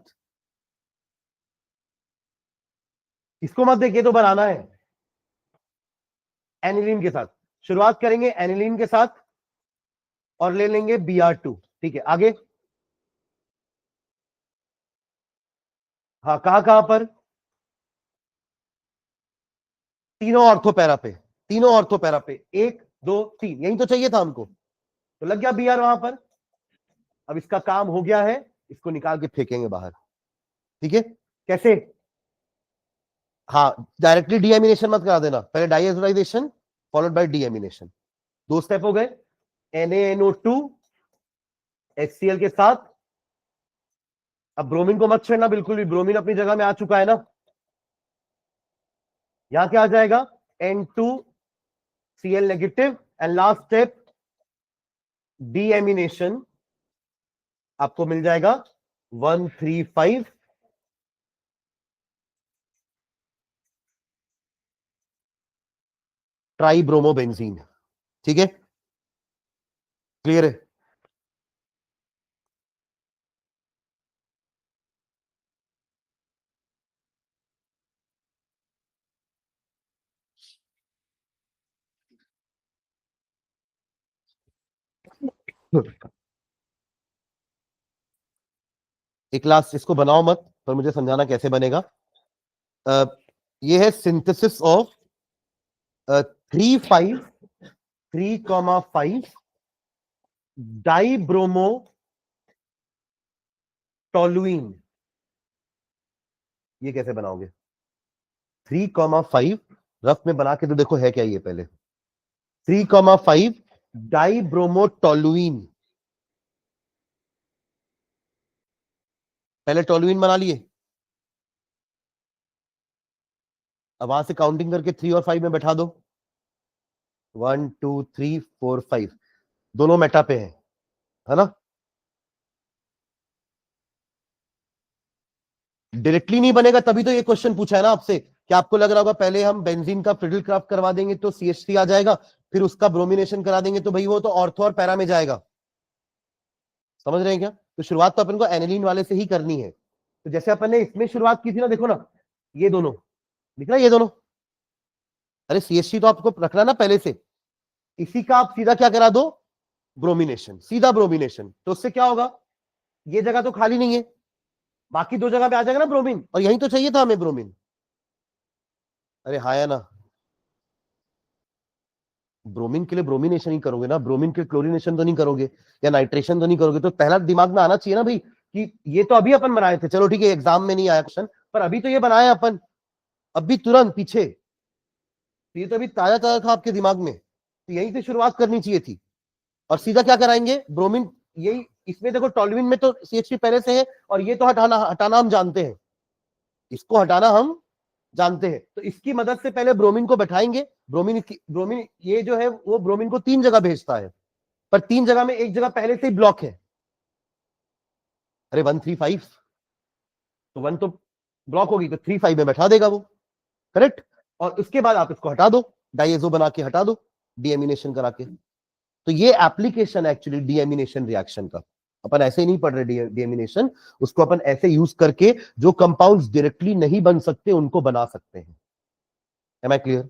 इसको मत देखिए, तो बनाना है एनिलीन के साथ। शुरुआत करेंगे एनिलीन के साथ और ले लेंगे Br2, ठीक है। आगे, हाँ कहां कहां पर? तीनों ऑर्थो पैरा पे, तीनों ऑर्थो पैरा पे, 1 2 3, यही तो चाहिए था हमको, तो लग गया Br वहां पर। अब इसका काम हो गया है, इसको निकाल के फेंकेंगे बाहर, ठीक है। कैसे? हाँ, डायरेक्टली डीएमिनेशन मत करा देना, पहले डाइएजोडाइजेशन फॉलोड बाय डीएमिनेशन, 2 स्टेप हो गए। NaNO2 HCl के साथ, अब ब्रोमीन को मत छेड़ना बिल्कुल भी, ब्रोमीन अपनी जगह में आ चुका है ना। यहां क्या आ जाएगा? N2Cl negative, and last step deamination, आपको मिल जाएगा 135 ट्राइब्रोमोबेंजीन, ठीक है। क्लियर है? एक लास्ट, इसको बनाओ मत पर मुझे समझाना कैसे बनेगा। अ, ये है सिंथेसिस ऑफ 3,5 डाइब्रोमो टोलुइन। ये कैसे बनाओगे? 3,5 रफ में बना के तो देखो है क्या ये पहले। 3,5 डाइब्रोमो टोलुइन, पहले टोलुइन बना लिए, अब वहां से काउंटिंग करके 3 और 5 में बैठा दो, 1 2 3 4 5, दोनों मेटा पे है ना। डायरेक्टली नहीं बनेगा, तभी तो ये क्वेश्चन पूछा है ना आपसे, कि आपको लग रहा होगा पहले हम बेंजीन का फ्रिडल क्राफ्ट करवा देंगे तो CH3 आ जाएगा, फिर उसका ब्रोमिनेशन करा देंगे तो भाई वो तो ऑर्थो और पैरा में जाएगा। समझ रहे हैं क्या? तो शुरुआत तो अपन को एनिलीन वाले से ही करनी है। तो जैसे अपन ने इसमें शुरुआत की थी ना, देखो ना, ये दोनों दिख रहा है, ये दोनों, अरे CH3 तो आपको रखना ना पहले से, इसी का आप सीधा क्या करा दो? ब्रोमिनेशन, सीधा ब्रोमिनेशन, तो उससे क्या होगा? ये जगह तो खाली नहीं है, बाकी 2 जगह पे आ जाएगा ना ब्रोमीन, और यही तो चाहिए था हमें ब्रोमीन। अरे हाँ या ना? ब्रोमीन के लिए ब्रोमिनेशन ही करोगे ना, ब्रोमीन के क्लोरीनेशन तो नहीं करोगे, या नाइट्रेशन तो नहीं करोगे। तो पहला दिमाग में आना चाहिए ना भाई, कि ये तो अभी अपन बनाए थे, चलो ठीक है एग्जाम में नहीं आया क्वेश्चन, पर अभी तो ये बनाया अपन, अभी तुरंत पीछे, तो ये तो अभी ताजा ताजा था आपके दिमाग में, तो यही से शुरुआत करनी चाहिए थी। और सीधा क्या कराएंगे? ब्रोमीन, यही इसमें देखो टोलुइन में तो CH3 पहले से है, और ये तो हटाना हटाना हम जानते हैं, इसको हटाना हम जानते हैं, तो इसकी मदद से पहले ब्रोमीन को बैठाएंगे। ब्रोमीन ये जो है वो ब्रोमीन को 3 जगह भेजता है, पर 3 जगह में एक जगह पहले से ही ब्लॉक है। अरे 135, तो 1 तो ब्लॉक होगी, तो 3 5 में बैठा देगा वो, करेक्ट। और उसके बाद आप इसको हटा दो, डाइएजो बना के हटा दो, डीएमिनेशन करा के। तो ये एप्लीकेशन एक्चुअली डीएमिनेशन रिएक्शन का। अपन ऐसे ही नहीं पढ़ रहे डीएमिनेशन, उसको अपन ऐसे यूज करके जो कंपाउंड्स डायरेक्टली नहीं बन सकते उनको बना सकते हैं। Am I clear?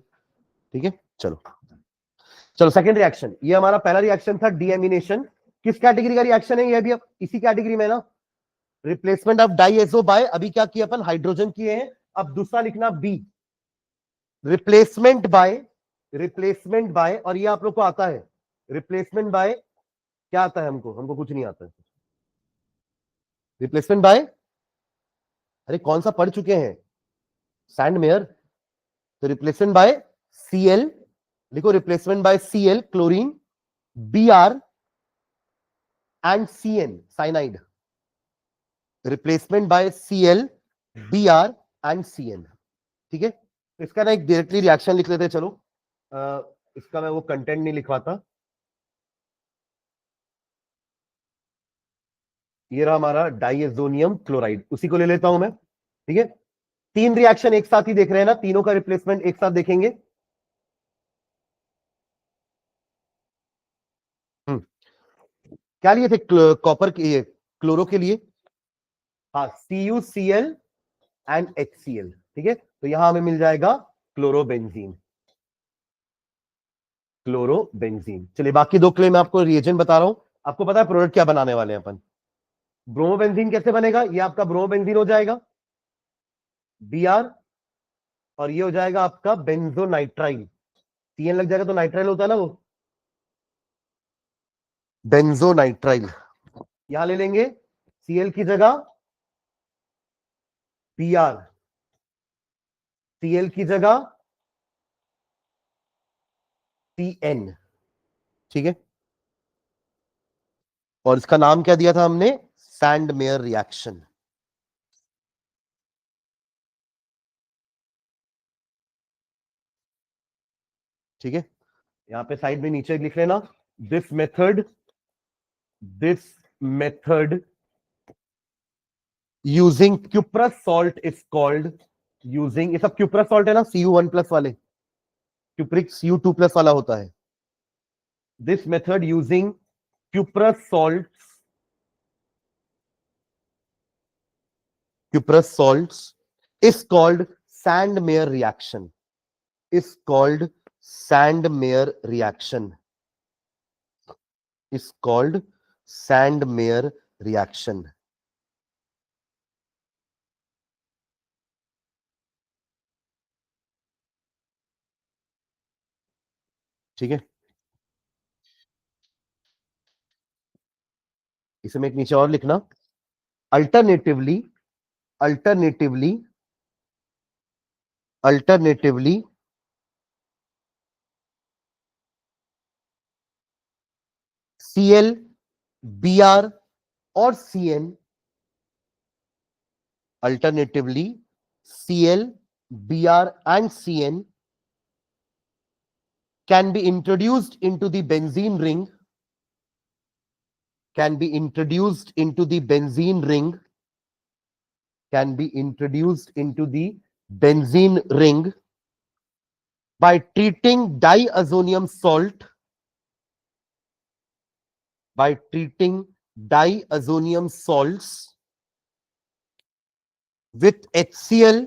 ठीक है, चलो चलो सेकंड रिएक्शन, ये हमारा पहला रिएक्शन था डीएमिनेशन। किस कैटेगरी का रिएक्शन है ये? भी अब इसी कैटेगरी में ना, रिप्लेसमेंट ऑफ डाइएजो बाय, अभी क्या किया अपन, हाइड्रोजन किए हैं। अब दूसरा लिखना B, replacement by, replacement by, और ये आप लोग को आता है रिप्लेसमेंट बाय, क्या आता है हमको? हमको कुछ नहीं आता है। रिप्लेसमेंट बाय, अरे कौन सा पढ़ चुके हैं, सैंड मेयर। तो रिप्लेसमेंट बाय सीएल, लिखो replacement by CL chlorine, B R and CN cyanide, replacement by CL, B R and CN. ठीक है, इसका ना एक डायरेक्टली रिएक्शन लिख लेते हैं। चलो इसका मैं वो कंटेंट नहीं लिखवाता। ये रहा हमारा डाइएजोनियम क्लोराइड, उसी को ले लेता हूं मैं। ठीक है, तीन रिएक्शन एक साथ ही देख रहे हैं ना, तीनों का रिप्लेसमेंट एक साथ देखेंगे। क्या लिए थे कॉपर के, क्लोरो के लिए? हाँ, CuCl एंड HCl। ठीक है, तो यहां हमें मिल जाएगा क्लोरोबेंजीन, क्लोरोबेंजीन। चलिए बाकी दो के लिए मैं आपको रिएजेंट बता रहा हूं। आपको पता है प्रोडक्ट क्या बनाने वाले हैं अपन? ब्रोमोबेंजीन कैसे बनेगा? ये आपका ब्रोमोबेंजीन हो जाएगा Br, और ये हो जाएगा आपका बेंजोनाइट्राइल। CN लग जाएगा तो नाइट्राइल होता है ना वो, बेंजोनाइट्राइल। यहां ले लेंगे Cl की जगह Br, Cl की जगह Cn। ठीक है, और इसका नाम क्या दिया था हमने? Sand mayor reaction. ठीक है, यहां पे साइड में नीचे लिख लेना, this method, this method using cuprous salt is called, using, ये सब क्यूप्रस सॉल्ट है ना, Cu1+ वाले, क्यूप्रिक Cu2+ वाला होता है। This method using cuprous salt, cuprous salts is called Sandmeyer reaction, is called Sandmeyer reaction, is called Sandmeyer reaction। ठीक है, इसमें एक नीचे और लिखना, alternatively, alternatively, alternatively Cl, Br और Cn, alternatively Cl, Br and Cn can be introduced into the benzene ring, can be introduced into the benzene ring, can be introduced into the benzene ring by treating diazonium salt, by treating diazonium salts with HCl,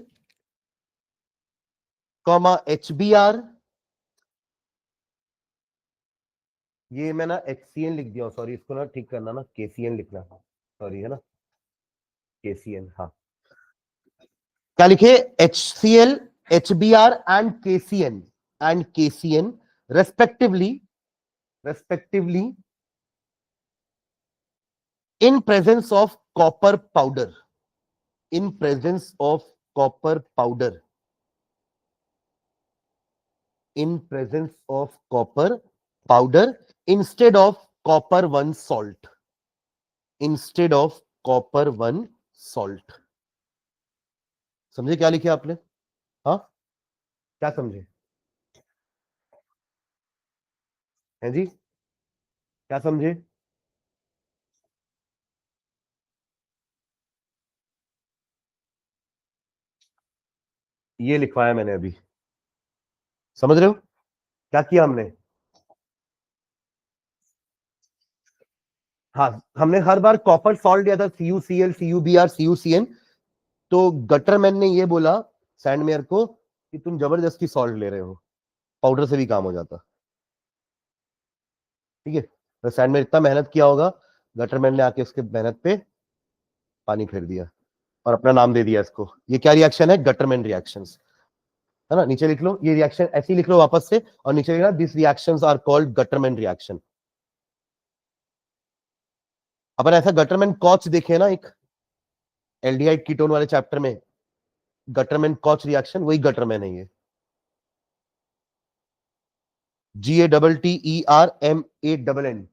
HBr। ये मैं ना HCN लिख दिया, sorry, इसको ना ठीक करना ना, KCN लिखना, सॉरी, है ना, KCN। हाँ, क्या लिखे? HCl, HBr and KCN respectively, respectively in presence of copper powder, in presence of copper powder, in presence of copper powder instead of copper 1 salt, instead of copper 1 salt। समझे क्या लिखे आपने? हाँ, क्या समझे? हैं जी, क्या समझे? ये लिखवाया मैंने अभी, समझ रहे हो? क्या किया हमने? हाँ, हमने हर बार कॉपर सॉल्ट लिया था, CuCl, CuBr, CuCN। तो गटरमैन ने ये बोला सैंडमेयर को कि तुम जबरदस्ती सॉल्ट ले रहे हो, पाउडर से भी काम हो जाता। ठीक है, तो सैंडमेयर इतना मेहनत किया होगा, गटरमैन ने आके उसके मेहनत पे पानी फेर दिया और अपना नाम दे दिया इसको। ये क्या रिएक्शन है? गटरमैन रिएक्शंस, है ना। नीचे लिख लो ये रिएक्शन, ऐसे ही लिख लो वापस से, और नीचे लिखना this reactions are called Gattermann reaction. अपन ऐसा गटरमैन कॉच देखे ना एक एल्डिहाइड कीटोन वाले चैप्टर में, गटरमैन कॉच रिएक्शन, वही गटरमैन है ये। GATTERMANN।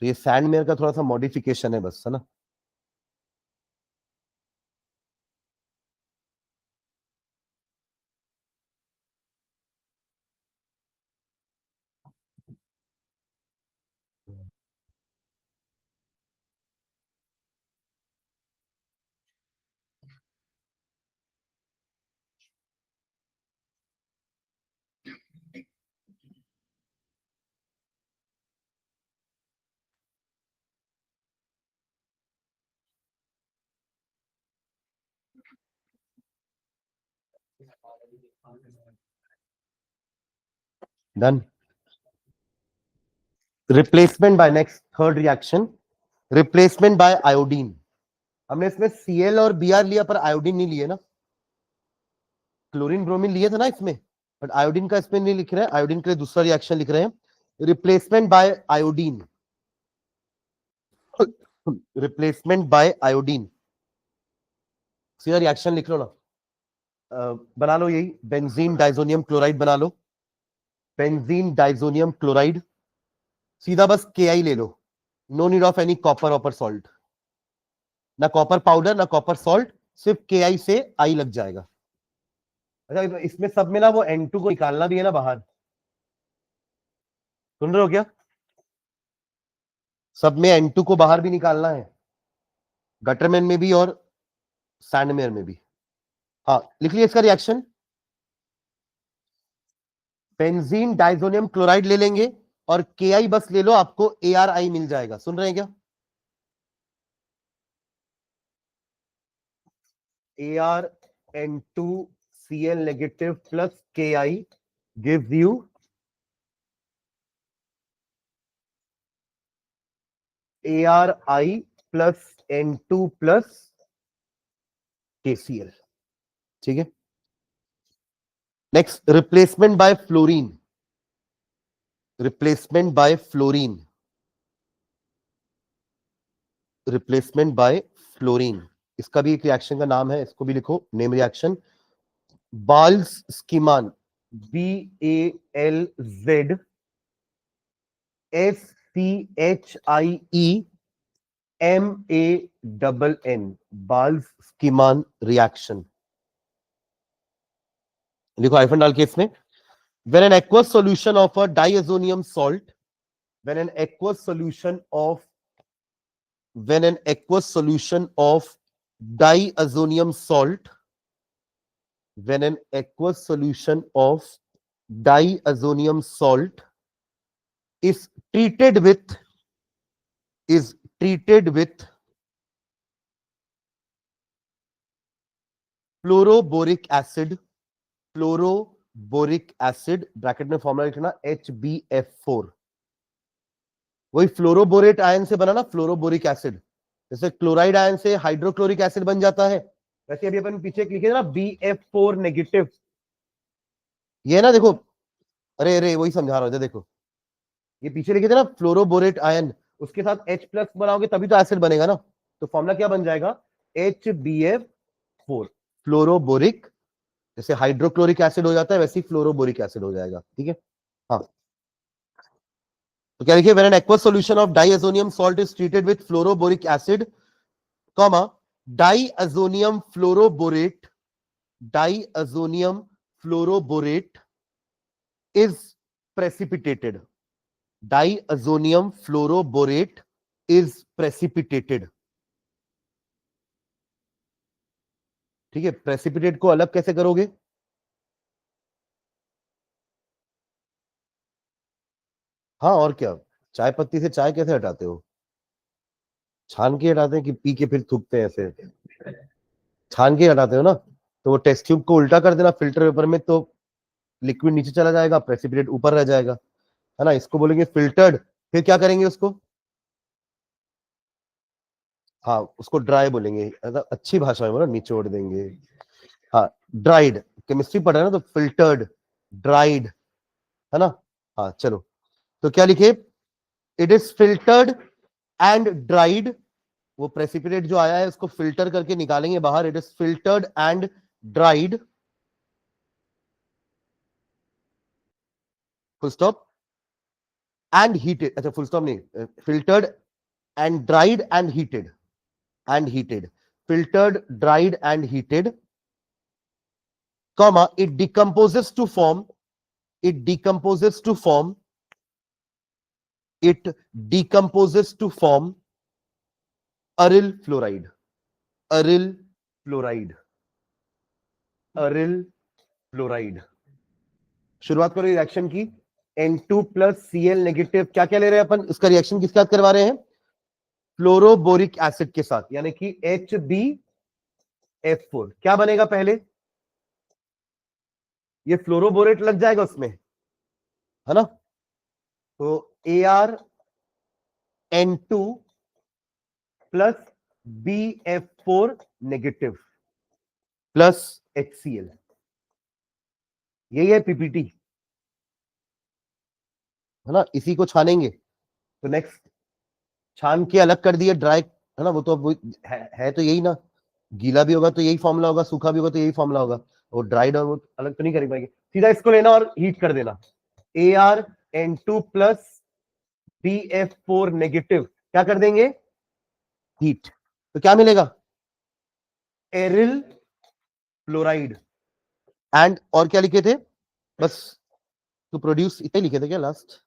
तो ये सैंडमेयर का थोड़ा सा मॉडिफिकेशन है बस, है ना। Done. Replacement bye next third reaction, replacement bye iodine. हमने इसमें Cl और Br लिया पर आयोडीन नहीं लिए ना, क्लोरीन ब्रोमीन लिए थे ना इसमें, बट आयोडीन का इसमें नहीं लिख रहे हैं। आयोडीन के लिए दूसरा रिएक्शन लिख रहे हैं, replacement bye iodine. Replacement bye iodine, सीधा रिएक्शन लिख लो ना। बना लो यही, बेंजीन डाइजोनियम क्लोराइड बना लो, बेंजीन डाइजोनियम क्लोराइड। सीधा बस KI ले लो, no need of any copper ऑपर सॉल्ट, ना कॉपर पाउडर ना कॉपर सॉल्ट, सिर्फ KI से आई लग जाएगा। अच्छा, इसमें सब में ना वो N2 को निकालना भी है ना बाहर, सुन रहे हो क्या? सब में N2 को बाहर भी निकालना है, गटरमैन में भी और सैंडमेयर में भी। हाँ, लिख लिया इसका रिएक्शन। बेंजीन डाइजोनियम क्लोराइड ले लेंगे और KI बस ले लो, आपको ARI मिल जाएगा। सुन रहे हैं क्या? ArN2Cl negative plus KI gives you ARI plus N2 plus KCl। ठीक है, next replacement bye fluorine, replacement bye fluorine, replacement bye fluorine. इसका भी एक रिएक्शन का नाम है, इसको भी लिखो, नेम रिएक्शन बाल्स स्कीमान, BALZSCHIEMANN, बाल्स स्कीमान रिएक्शन। लिखो हाइफन डाल के इसमें, when an aqueous solution of a diazonium salt, when an aqueous solution of when an aqueous solution of diazonium salt, when an aqueous solution of diazonium salt is treated with is treated with fluoroboric acid, fluoroboric acid bracket में formula लिखना HbF4, वही fluoroborate ion से बना ना fluoroboric acid, जैसे chloride ion से hydrochloric acid बन जाता है, वैसे अभी अपन पीछे लिखे ना BF4 नेगेटिव, ये ना देखो, अरे अरे वही समझा रहा हूं, देखो ये पीछे लिखे थे ना फ्लोरोबोरेट आयन, उसके साथ H+ बनाओगे तभी तो एसिड बनेगा ना, तो फॉर्मूला क्या बन जाएगा? HbF4, फ्लोरोबोरिक, जैसे हाइड्रोक्लोरिक एसिड हो जाता है वैसे ही फ्लोरोबोरिक एसिड हो जाएगा। ठीक है, हाँ, तो क्या लिखिए, when an aqueous solution of diazonium salt is treated with fluoroboric acid, comma diazonium fluoroborate, diazonium fluoroborate is precipitated. Diazonium fluoroborate is precipitated. ठीक है, प्रेसिपिटेट को अलग कैसे करोगे? हाँ और क्या, चाय पत्ती से चाय कैसे हटाते हो? छान के हटाते हैं कि पी के फिर थूकते हैं ऐसे? छान के हटाते हो ना, तो वो टेस्ट ट्यूब को उल्टा कर देना फिल्टर पेपर में, तो लिक्विड नीचे चला जाएगा, प्रेसिपिटेट ऊपर रह जाएगा, है ना? इसको बोलेंगे फिल्टर्ड। फिर क्या करेंगे उसको? हाँ, उसको ड्राई बोलेंगे, अच्छी भाषा में बोलो, निचोड़ देंगे। हाँ, ड्राइड, केमिस्ट्री पढ़ रहे हैं ना, तो फिल्टर्ड, ड्राइड, है ना? हाँ चलो, तो क्या लिखे? It is filtered and dried. वो प्रेसिपिटेट जो आया है उसको फिल्टर करके निकालेंगे बाहर। It is filtered and dried, full stop, and heated. अच्छा, फुल स्टॉप नहीं, filtered and dried and heated, and heated, filtered, dried and heated, comma, it decomposes to form, it decomposes to form, it decomposes to form aryl fluoride, aryl fluoride, aryl fluoride। शुरुआत करो reaction की। N2 plus Cl negative, क्या क्या ले रहे हैं अपन? इसका reaction किसके साथ करवा रहे हैं? फ्लोरोबोरिक एसिड के साथ, यानी कि HbF4। क्या बनेगा पहले? ये फ्लोरोबोरेट लग जाएगा उसमें, है ना? तो ArN2 plus BF4 negative plus HCl, यही है पीपीटी, है ना? इसी को छानेंगे। तो नेक्स्ट, छान के अलग कर दिए, ड्राई, है ना? वो तो अब है तो यही ना, गीला भी होगा तो यही फॉर्मूला होगा, सूखा भी होगा तो यही फॉर्मूला होगा। और ड्राइड और वो अलग तो नहीं कर पाएंगे, सीधा इसको लेना और हीट कर देना। ArN2 प्लस BF4 नेगेटिव, क्या कर देंगे? हीट। तो क्या मिलेगा? Aryl fluoride. एंड और क्या लिखे थे? बस टू प्रोड्यूस, इतना ही लिखे थे क्या लास्ट?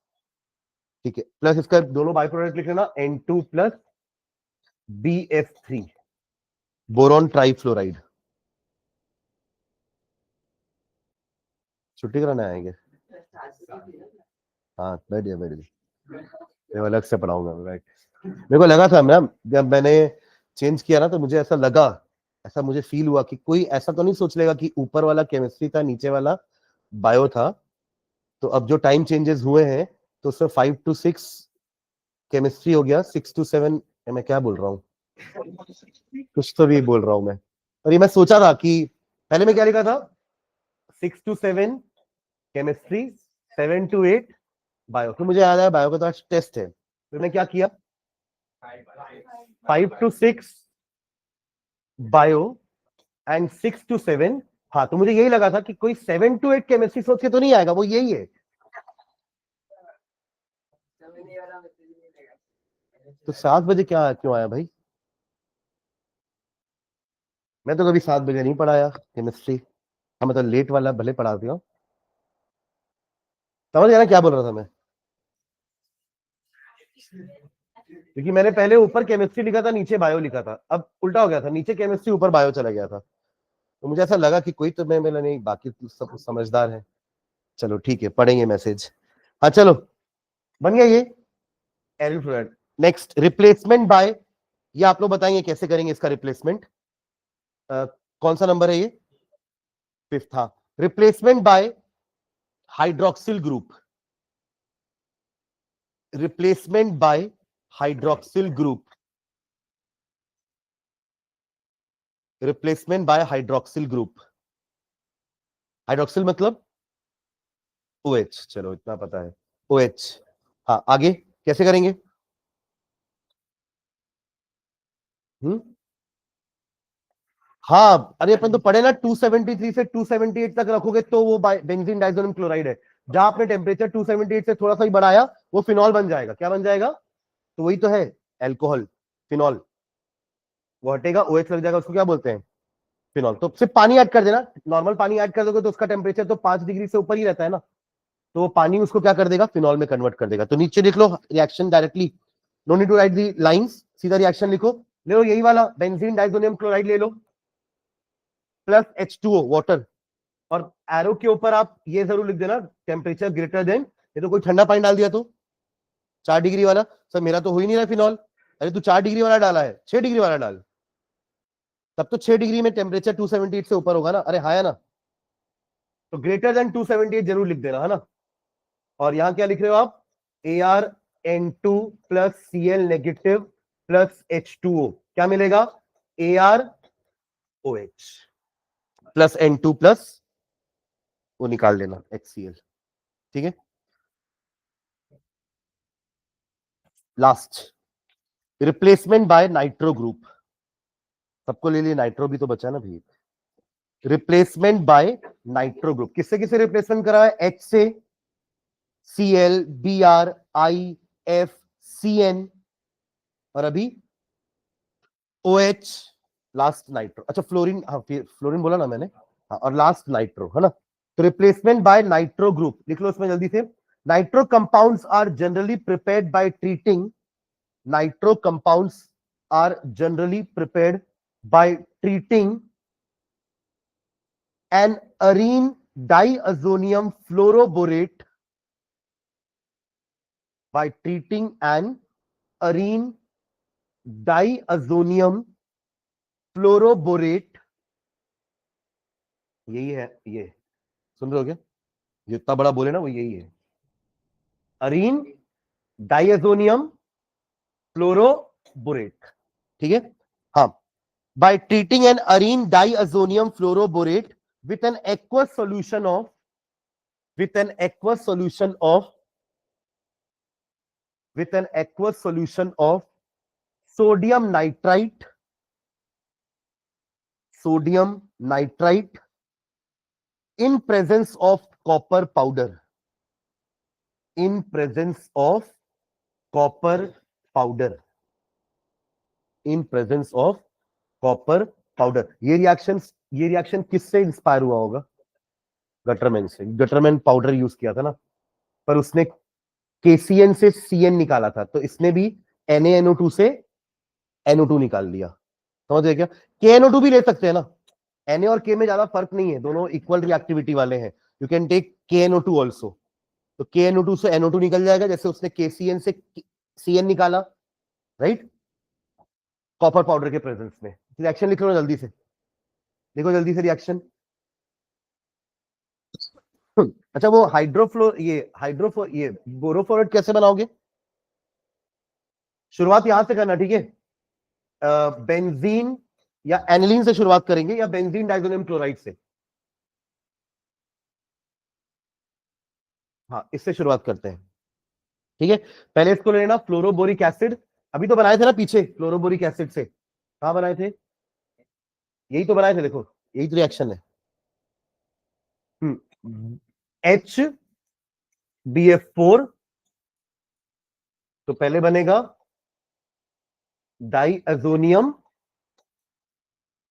ठीक है, प्लस इसका दोनों बाय प्रोडक्ट लिख लेना, N2 plus BF3, boron trifluoride. छुट्टी कराने आएंगे? हाँ, बैठ गया, बैठ गया, मैं अलग से पढ़ाऊंगा, बैठ। मेरे को लगा था ना, जब मैंने चेंज किया ना, तो मुझे ऐसा लगा, ऐसा मुझे फील हुआ कि कोई ऐसा तो नहीं सोच लेगा कि ऊपर वाला केमिस्ट्री था, नीचे वाला बायो था। तो अब जो टाइम चेंजेस हुए हैं, तो उसमें 5 to 6 केमिस्ट्री हो गया, 6 to 7, मैं क्या बोल रहा हूँ, कुछ तो भी बोल रहा हूँ मैं। और ये मैं सोचा था कि पहले मैं क्या लिखा था, 6 to 7 केमिस्ट्री, 7 to 8 बायो। फिर मुझे याद आया बायो का तो आज टेस्ट है, तो मैंने क्या किया, 5 to 6 बायो एंड 6 to 7। हाँ, तो मुझे यही लगा था कि कोई 7 to 8 केमिस्ट्री सोच के तो नहीं आएगा, वो यही है। तो 7 बजे क्या क्यों आया भाई? मैं तो कभी 7 बजे नहीं पढ़ाया केमिस्ट्री। हाँ, मतलब लेट वाला भले पढ़ा दिया। समझ गया ना क्या बोल रहा था मैं? क्योंकि मैंने पहले ऊपर केमिस्ट्री लिखा था, नीचे बायो लिखा था, अब उल्टा हो गया था, नीचे केमिस्ट्री ऊपर बायो चला गया था। तो मुझे ऐसा लगा कि कोई तो मैं मेरा नहीं, बाकी तो सब समझदार है। चलो ठीक है, पढ़ेंगे मैसेज। हाँ चलो, बन गया ये aryl fluoride. Next, replacement bye, ये आप लोग बताएंगे कैसे करेंगे इसका रिप्लेसमेंट। कौन सा नंबर है ये? 5th। हाँ, replacement bye hydroxyl group, replacement bye hydroxyl group, replacement bye hydroxyl group. Hydroxyl मतलब OH, चलो इतना पता है, OH। हाँ, आगे कैसे करेंगे? हम्म, हाँ, अरे अपन तो पढ़े ना, 273 से 278 तक रखोगे तो वो बेंजीन डाइजोनियम क्लोराइड है। जहां आपने टेम्परेचर 278 से थोड़ा सा ही बढ़ाया, वो फिनॉल बन जाएगा। क्या बन जाएगा? तो वही तो है, एल्कोहल, फिनॉल। वो हटेगा, OH लग जाएगा, उसको क्या बोलते हैं? फिनॉल। तो सिर्फ पानी ऐड कर देना, नॉर्मल पानी ऐड कर दोगे तो उसका टेम्परेचर तो 5 डिग्री से ऊपर ही रहता है ना। तो वो पानी उसको क्या कर देगा, फिनॉल में कन्वर्ट कर देगा। तो नीचे देख लो reaction directly, no need to write the lines, सीधा रिएक्शन लिखो। ले लो यही वाला बेंजीन डाइसोनियम क्लोराइड ले लो प्लस H2O वाटर, और एरो के ऊपर आप ये जरूर लिख देना टेम्परेचर ग्रेटर देन, ये तो कोई ठंडा पानी डाल दिया तो 4 डिग्री वाला, सर मेरा तो हो ही नहीं रहा फिनॉल। अरे तू 4 डिग्री वाला डाला है, 6 डिग्री वाला डाल, तब तो 6 डिग्री में टेम्परेचर 278 से ऊपर होगा ना। अरे हाँ है ना, तो ग्रेटर देन 278 जरूर लिख देना है ना। और यहां क्या लिख रहे हो आप, ArN2 plus Cl negative plus H2O, क्या मिलेगा, ArOH प्लस N2 प्लस वो निकाल देना HCl, ठीक है। Last replacement bye nitro group, सबको ले लिए, नाइट्रो भी तो बचा ना भाई। रिप्लेसमेंट बाय नाइट्रो ग्रुप, किससे किससे रिप्लेसमेंट करा है, H से Cl, Br, I, F, Cn, और अभी OH, लास्ट नाइट्रो। अच्छा फ्लोरीन, हाँ फ्लोरीन बोला ना मैंने, हाँ, और लास्ट नाइट्रो है ना। तो रिप्लेसमेंट बाय नाइट्रो ग्रुप लिख लो उसमें जल्दी से। Nitro compounds are generally prepared by treating, nitro compounds are generally prepared by treating an arene diazonium fluoroborate, by treating an arene diazonium fluoroborate, यही है, ये सुन रहे हो क्या, जितना बड़ा बोले ना वो यही है, अरीन डाइazonium फ्लोरोबोरेट, ठीक है। हाँ, by treating an arene diazonium fluoroborate with an aqueous solution of, with an aqueous solution of, with an aqueous solution of sodium nitrite, sodium nitrite in presence of copper powder, in presence of copper powder, in presence of copper powder। ये reaction किससे inspire हुआ होगा, Gattermann से। Gattermann powder use किया था ना, पर उसने KCN से CN निकाला था, तो इसने भी NaNO2 से NO2 निकाल लिया, समझ गए क्या। KNO2 भी ले सकते हैं ना, Na और K में ज्यादा फर्क नहीं है, दोनों इक्वल रिएक्टिविटी वाले हैं। You can take KNO2 also, तो KNO2 से NO2 निकल जाएगा, जैसे उसने KCN से CN निकाला, राइट, कॉपर पाउडर के प्रेजेंस में। रिएक्शन लिख लो जल्दी से, देखो जल्दी से रिएक्शन। अच्छा वो ये बोरोफ्लोरेट कैसे बनाओगे, शुरुआत यहां से करना, ठीक है। बेंजीन या एनिलीन से शुरुआत करेंगे, या बेंजीन डाइसोनियम क्लोराइड से, हाँ इससे शुरुआत करते हैं, ठीक है। पहले इसको लेना फ्लोरोबोरिक एसिड, अभी तो बनाए थे ना पीछे फ्लोरोबोरिक एसिड से, कहां बनाए थे, यही तो बनाए थे, देखो यही तो रिएक्शन है। HBF4, तो पहले बनेगा डाइazonium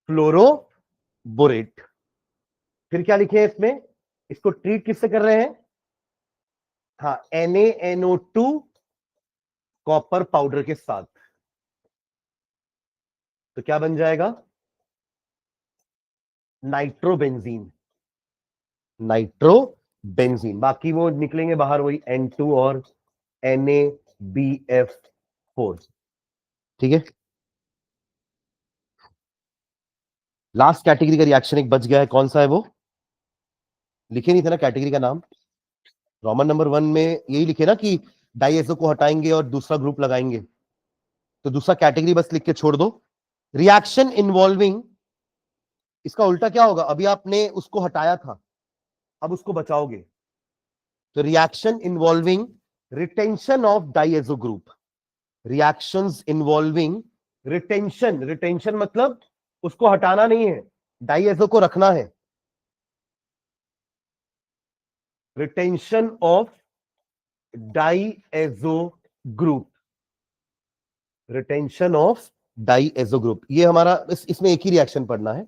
फ्लोरोबोरेट, फिर क्या लिखे हैं इसमें, इसको ट्रीट किससे कर रहे हैं, हाँ NaNO2 कॉपर पाउडर के साथ, तो क्या बन जाएगा, नाइट्रोबेंजीन, नाइट्रोबेंजीन। बाकी वो निकलेंगे बाहर वही N2 और NaBF4, ठीक है। लास्ट कैटेगरी का रिएक्शन एक बच गया है, कौन सा है वो, लिखे नहीं थे ना कैटेगरी का नाम, रोमन नंबर 1 में यही लिखे ना कि डाइएसो को हटाएंगे और दूसरा ग्रुप लगाएंगे, तो दूसरा कैटेगरी बस लिख के छोड़ दो। रिएक्शन इन्वॉल्विंग, इसका उल्टा क्या होगा, अभी आपने उसको हटाया था, अब उसको बचाओगे, तो reaction involving retention of diazo group, reactions involving retention, retention मतलब उसको हटाना नहीं है, डाइएसो को रखना है, retention of diazo group, retention of diazo group, ये हमारा इसमें एक ही रिएक्शन पढ़ना है,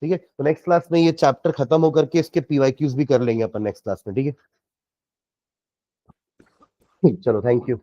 ठीक है। तो नेक्स्ट क्लास में ये चैप्टर खत्म होकर के इसके PYQs भी कर लेंगे अपन नेक्स्ट क्लास में, ठीक है। चलो, थैंक यू।